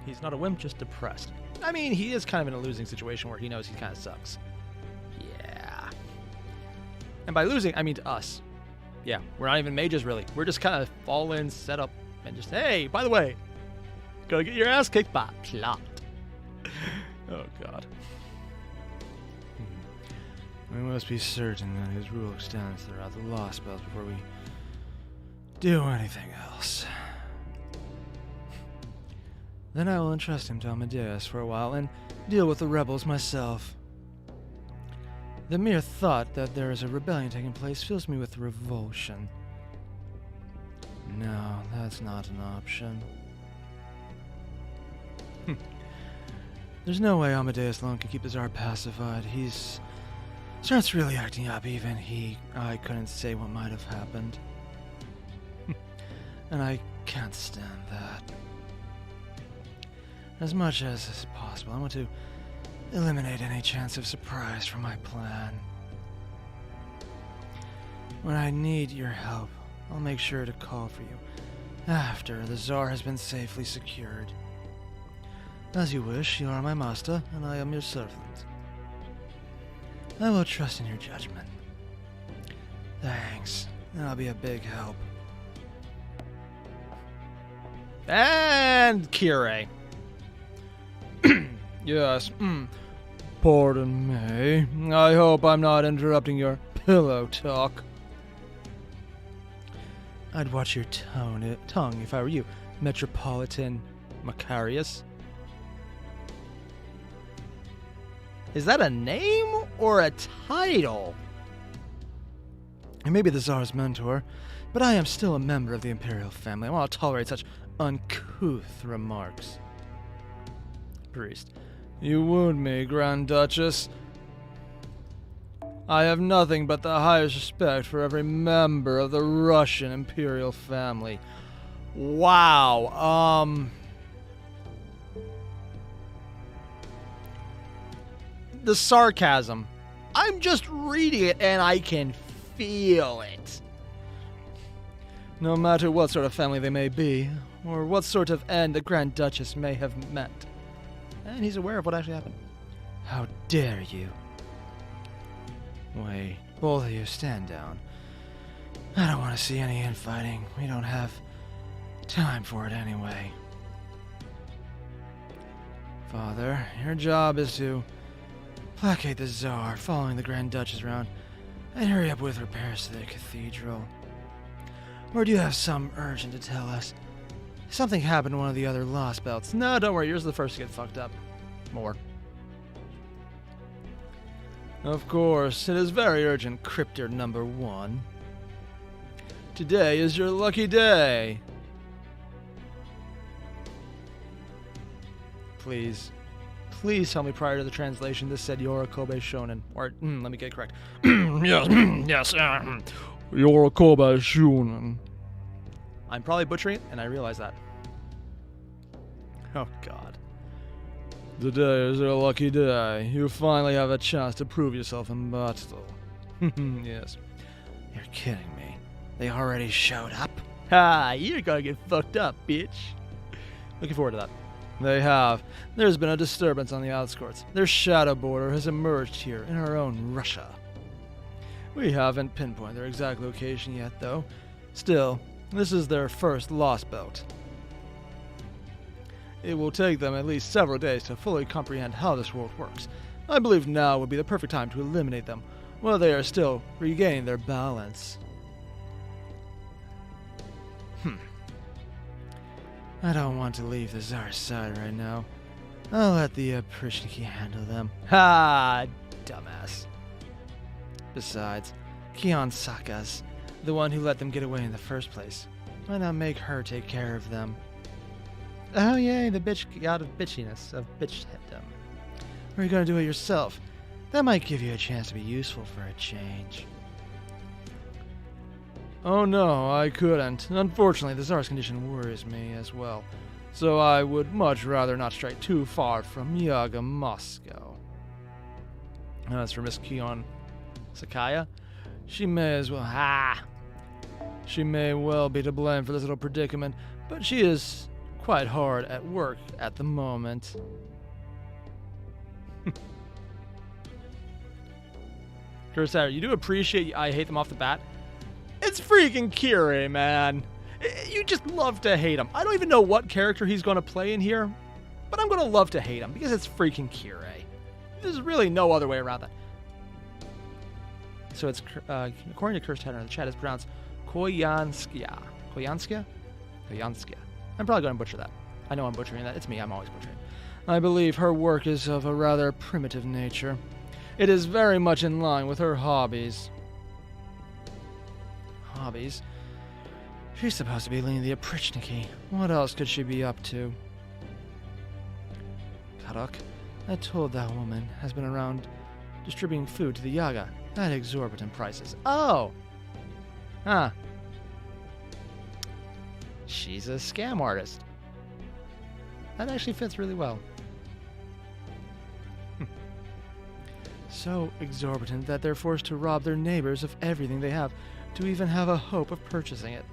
He's not a wimp, just depressed. I mean, he is kind of in a losing situation where he knows he kind of sucks. Yeah. And by losing, I mean to us. Yeah, we're not even mages, really. We're just kind of fall in, set up, and just, hey, by the way, gotta get your ass kicked by plot. Oh, God. We must be certain that his rule extends throughout the Lostbelt before we do anything else. Then I will entrust him to Amadeus for a while and deal with the rebels myself. The mere thought that there is a rebellion taking place fills me with revulsion. No, that's not an option. There's no way Amadeus alone can keep the Tsar pacified. He's starts really acting up. Even I couldn't say what might have happened. And I can't stand that. As much as is possible, I want to eliminate any chance of surprise from my plan. When I need your help, I'll make sure to call for you after the Tsar has been safely secured. As you wish, you are my master, and I am your servant. I will trust in your judgment. Thanks, that'll be a big help. And Kirei. Yes, pardon me. I hope I'm not interrupting your pillow talk. I'd watch your tongue if I were you, Metropolitan Macarius. Is that a name or a title? I may be the Tsar's mentor, but I am still a member of the Imperial family. I won't tolerate such uncouth remarks. Priest. You wound me, Grand Duchess. I have nothing but the highest respect for every member of the Russian Imperial family. Wow, the sarcasm. I'm just reading it and I can feel it. No matter what sort of family they may be, or what sort of end the Grand Duchess may have met. And he's aware of what actually happened. How dare you? Wait, both of you stand down. I don't want to see any infighting. We don't have time for it anyway. Father, your job is to placate the Tsar, following the Grand Duchess around, and hurry up with repairs to the cathedral. Or do you have some urgent to tell us? Something happened to one of the other Lostbelts. No, don't worry, yours is the first to get fucked up. More. Of course, it is very urgent, Cryptor number 1. Today is your lucky day. Please tell me prior to the translation this said Yorikobe Shonen. Or, let me get it correct. yes, Yorikobe Shonen. I'm probably butchering it, and I realize that. Oh, God. Today is your lucky day. You finally have a chance to prove yourself in battle. Yes. You're kidding me. They already showed up? Ha! You're gonna get fucked up, bitch. Looking forward to that. They have. There's been a disturbance on the outskirts. Their shadow border has emerged here in our own Russia. We haven't pinpointed their exact location yet, though. Still, this is their first Lostbelt. It will take them at least several days to fully comprehend how this world works. I believe now would be the perfect time to eliminate them, while they are still regaining their balance. I don't want to leave the Tsar's side right now. I'll let the Prishniki handle them. Ha! Dumbass. Besides, Kion Saka's the one who let them get away in the first place. Why not make her take care of them? Oh yay, the bitch god of bitchiness, of bitchheaddom. Or are you gonna do it yourself? That might give you a chance to be useful for a change. Oh no, I couldn't. Unfortunately, the Tsar's condition worries me as well. So I would much rather not stray too far from Yaga Moscow. As for Miss Kion Sakaya, she may as well... She may well be to blame for this little predicament, but she is quite hard at work at the moment. Crusader, you do appreciate I hate them off the bat? It's freaking Kiri, man. You just love to hate him. I don't even know what character he's going to play in here, but I'm going to love to hate him because it's freaking Kiri. There's really no other way around that. So it's, according to Cursed Hatter in the chat, it's pronounced Koyanskia. Koyanskia? Koyanskia. I'm probably going to butcher that. I know I'm butchering that. It's me. I'm always butchering. I believe her work is of a rather primitive nature. It is very much in line with her hobbies. Hobbies? She's supposed to be leading the Oprichniki. What else could she be up to? Kadok, I told that woman has been around distributing food to the Yaga at exorbitant prices. Oh! Huh. She's a scam artist. That actually fits really well. So exorbitant that they're forced to rob their neighbors of everything they have to even have a hope of purchasing it.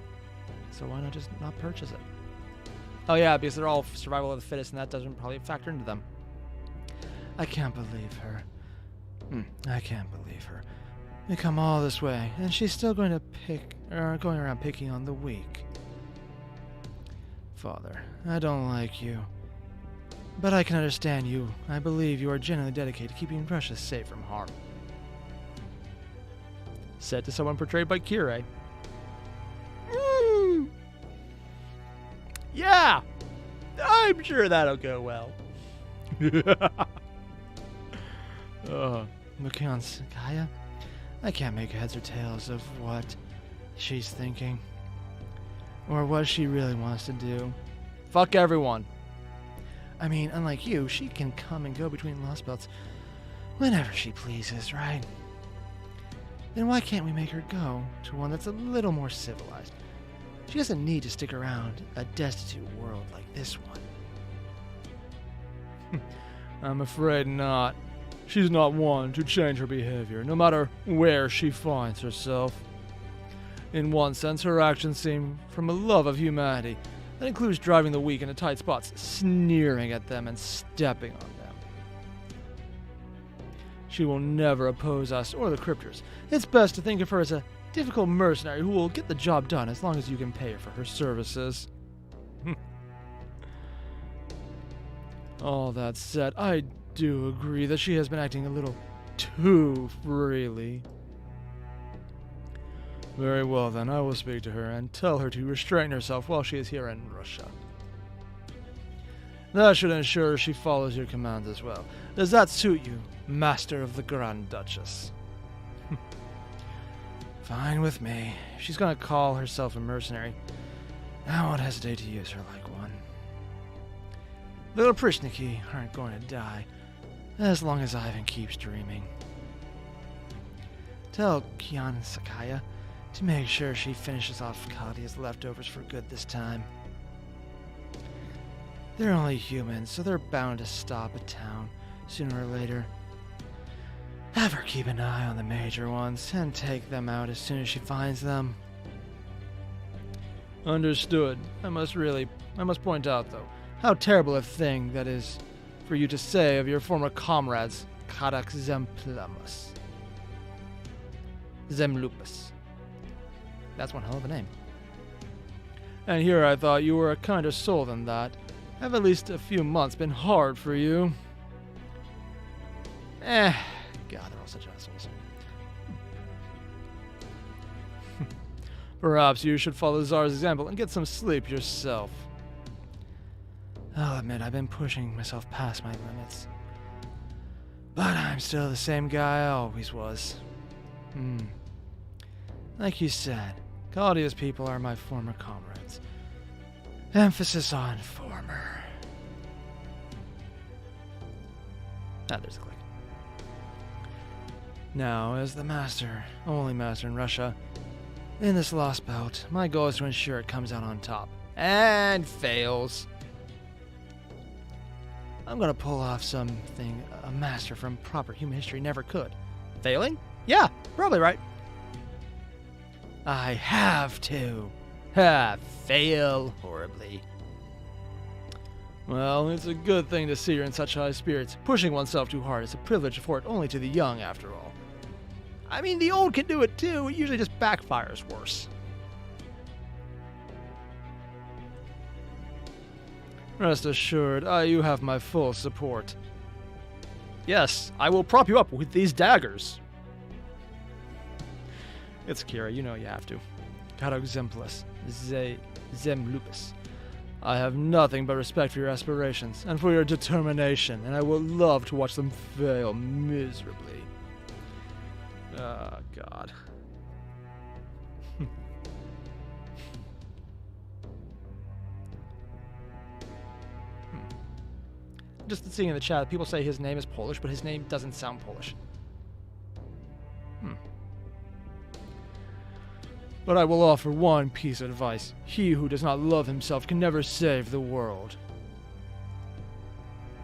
So why not just not purchase it? Oh yeah, because they're all survival of the fittest, and that doesn't probably factor into them. I can't believe her. I can't believe her. We come all this way, and she's still going around picking on the weak. Father, I don't like you. But I can understand you. I believe you are genuinely dedicated to keeping Russia safe from harm. Said to someone portrayed by Kire. Yeah! I'm sure that'll go well. Mukion Sakaya? I can't make heads or tails of what she's thinking. Or what she really wants to do. Fuck everyone. I mean, unlike you, she can come and go between Lostbelts whenever she pleases, right? Then why can't we make her go to one that's a little more civilized? She doesn't need to stick around a destitute world like this one. I'm afraid not. She's not one to change her behavior, no matter where she finds herself. In one sense, her actions seem from a love of humanity. That includes driving the weak into tight spots, sneering at them, and stepping on them. She will never oppose us or the Cryptors. It's best to think of her as a difficult mercenary who will get the job done as long as you can pay her for her services. All that said, I do agree that she has been acting a little too freely. Very well then, I will speak to her and tell her to restrain herself while she is here in Russia. That should ensure she follows your commands as well. Does that suit you, Master of the Grand Duchess? Fine with me. If she's gonna call herself a mercenary, I won't hesitate to use her like one. Little Prishniki aren't going to die, as long as Ivan keeps dreaming. Tell Kian Sakaya to make sure she finishes off Kalia's leftovers for good this time. They're only humans, so they're bound to stop at town sooner or later. Have her keep an eye on the major ones and take them out as soon as she finds them. Understood. I must point out, though, how terrible a thing that is for you to say of your former comrades, Karak Zemlupus. That's one hell of a name. And here I thought you were a kinder soul than that. Have at least a few months been hard for you? God, they're all such assholes. Perhaps you should follow Zar's example and get some sleep yourself. I'll admit I've been pushing myself past my limits. But I'm still the same guy I always was. Like you said, Claudia's people are my former comrades. Emphasis on former. Ah, there's a click. Now, as the master, only master in Russia, in this Lostbelt, my goal is to ensure it comes out on top. And fails. I'm gonna pull off something a master from proper human history never could. Failing? Yeah, probably right. I have to. Fail horribly. Well, it's a good thing to see you're in such high spirits. Pushing oneself too hard is a privilege afforded only to the young, after all. I mean, the old can do it too. It usually just backfires worse. Rest assured, you have my full support. Yes, I will prop you up with these daggers. It's Kira, you know you have to. Caro exemplis, zem lupus. I have nothing but respect for your aspirations and for your determination, and I will love to watch them fail miserably. Oh, God. Just seeing in the chat, people say his name is Polish, but his name doesn't sound Polish. But I will offer one piece of advice. He who does not love himself can never save the world.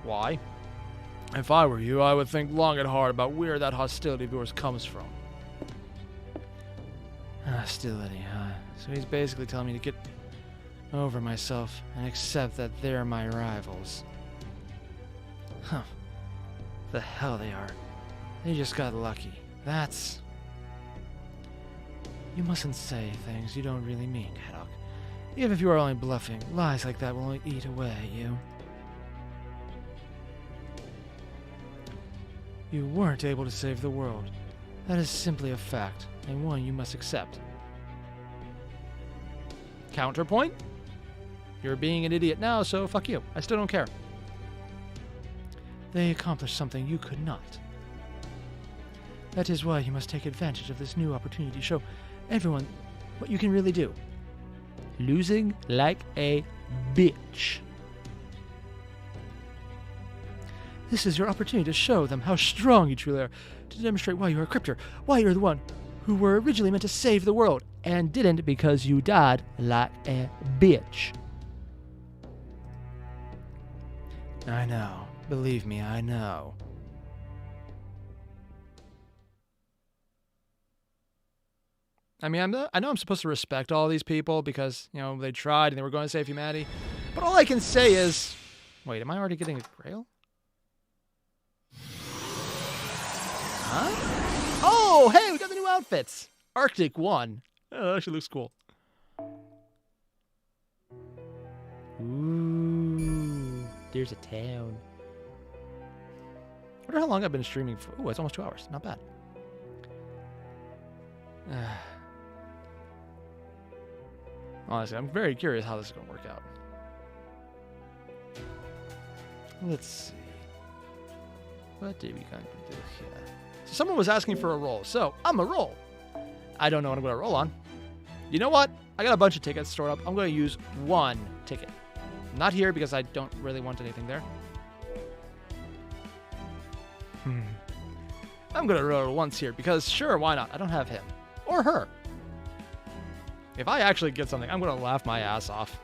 Why? If I were you, I would think long and hard about where that hostility of yours comes from. Hostility, huh? So he's basically telling me to get over myself and accept that they're my rivals. Huh. The hell they are. They just got lucky. That's... You mustn't say things you don't really mean, Haddock. Even if you are only bluffing, lies like that will only eat away at you. You weren't able to save the world. That is simply a fact, and one you must accept. Counterpoint? You're being an idiot now, so fuck you. I still don't care. They accomplished something you could not. That is why you must take advantage of this new opportunity to show everyone what you can really do. Losing like a bitch. This is your opportunity to show them how strong you truly are, to demonstrate why you are a cryptor, why you're the one who were originally meant to save the world, and didn't because you died like a bitch. I know. Believe me, I know. I mean, I know I'm supposed to respect all these people because, you know, they tried and they were going to save humanity. But all I can say is... Wait, am I already getting a grail? Huh? Oh, hey, we got the new outfits. Arctic 1. Oh, that actually looks cool. Ooh, there's a town. I wonder how long I've been streaming for. Ooh, it's almost 2 hours. Not bad. Honestly, I'm very curious how this is going to work out. Let's see. What did we going to do here? So someone was asking for a roll, so I'm a roll. I don't know what I'm going to roll on. You know what? I got a bunch of tickets stored up. I'm going to use one ticket. Not here because I don't really want anything there. I'm going to roll once here because sure, why not? I don't have him. Or her. If I actually get something, I'm going to laugh my ass off.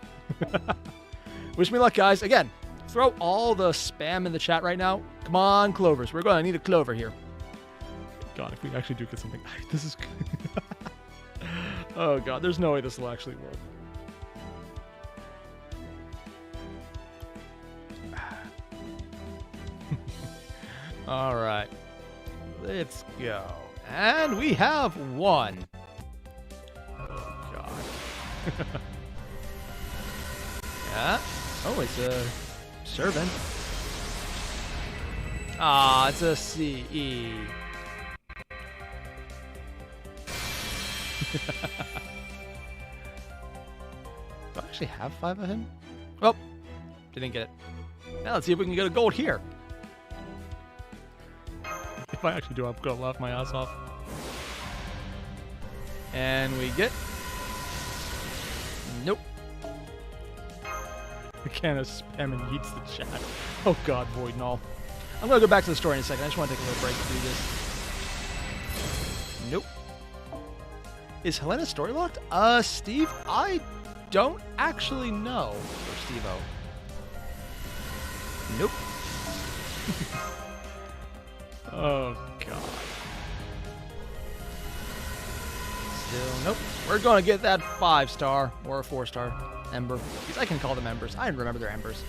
Wish me luck, guys. Again, throw all the spam in the chat right now. Come on, clovers. We're going to need a clover here. God, if we actually do get something. This is good. Oh, God. There's no way this will actually work. All right. Let's go. And we have one. Oh, God. Yeah. Oh, it's a servant. Ah, it's a CE. Do I actually have 5 of him? Well, Didn't get it. Now let's see if we can get a gold here. If I actually do, I'm gonna laugh my ass off. And we get... Nope. I can't spam and yeets the chat. Oh god, Void and all. I'm gonna go back to the story in a second. I just want to take a little break to do this. Nope. Is Helena's story locked? Steve, I don't actually know. Or Steve-O. Nope. Oh god. Still, nope. We're gonna get that 5-star or a 4-star ember. Because I can call them embers. I remember they're embers.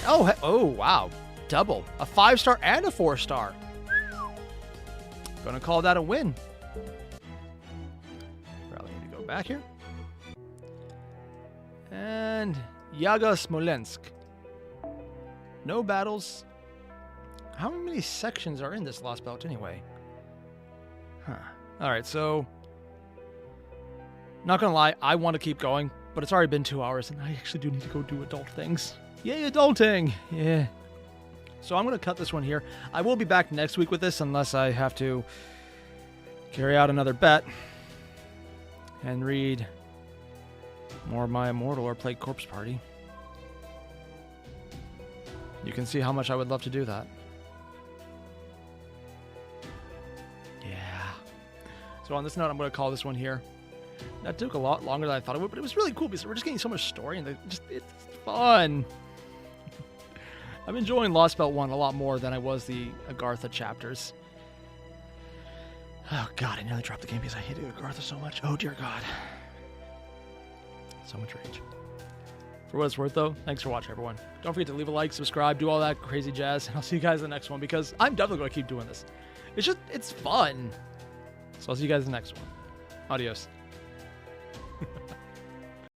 Oh, wow. Double. A 5-star and a 4-star. Gonna call that a win. Probably need to go back here. And Yaga Smolensk. No battles. How many sections are in this Lostbelt anyway? Huh. Alright, so... Not gonna lie, I want to keep going, but it's already been 2 hours, and I actually do need to go do adult things. Yay, adulting! Yeah. So I'm gonna cut this one here. I will be back next week with this, unless I have to carry out another bet and read more of my Immortal or play Corpse Party. You can see how much I would love to do that. Yeah. So on this note, I'm going to call this one here. That took a lot longer than I thought it would, but it was really cool because we're just getting so much story and it's fun. I'm enjoying Lostbelt 1 a lot more than I was the Agartha chapters. Oh god, I nearly dropped the game because I hated Agartha so much. Oh dear god. So much rage. For what it's worth though, thanks for watching everyone. Don't forget to leave a like, subscribe, do all that crazy jazz, and I'll see you guys in the next one because I'm definitely going to keep doing this. It's fun. So I'll see you guys in the next one. Adios.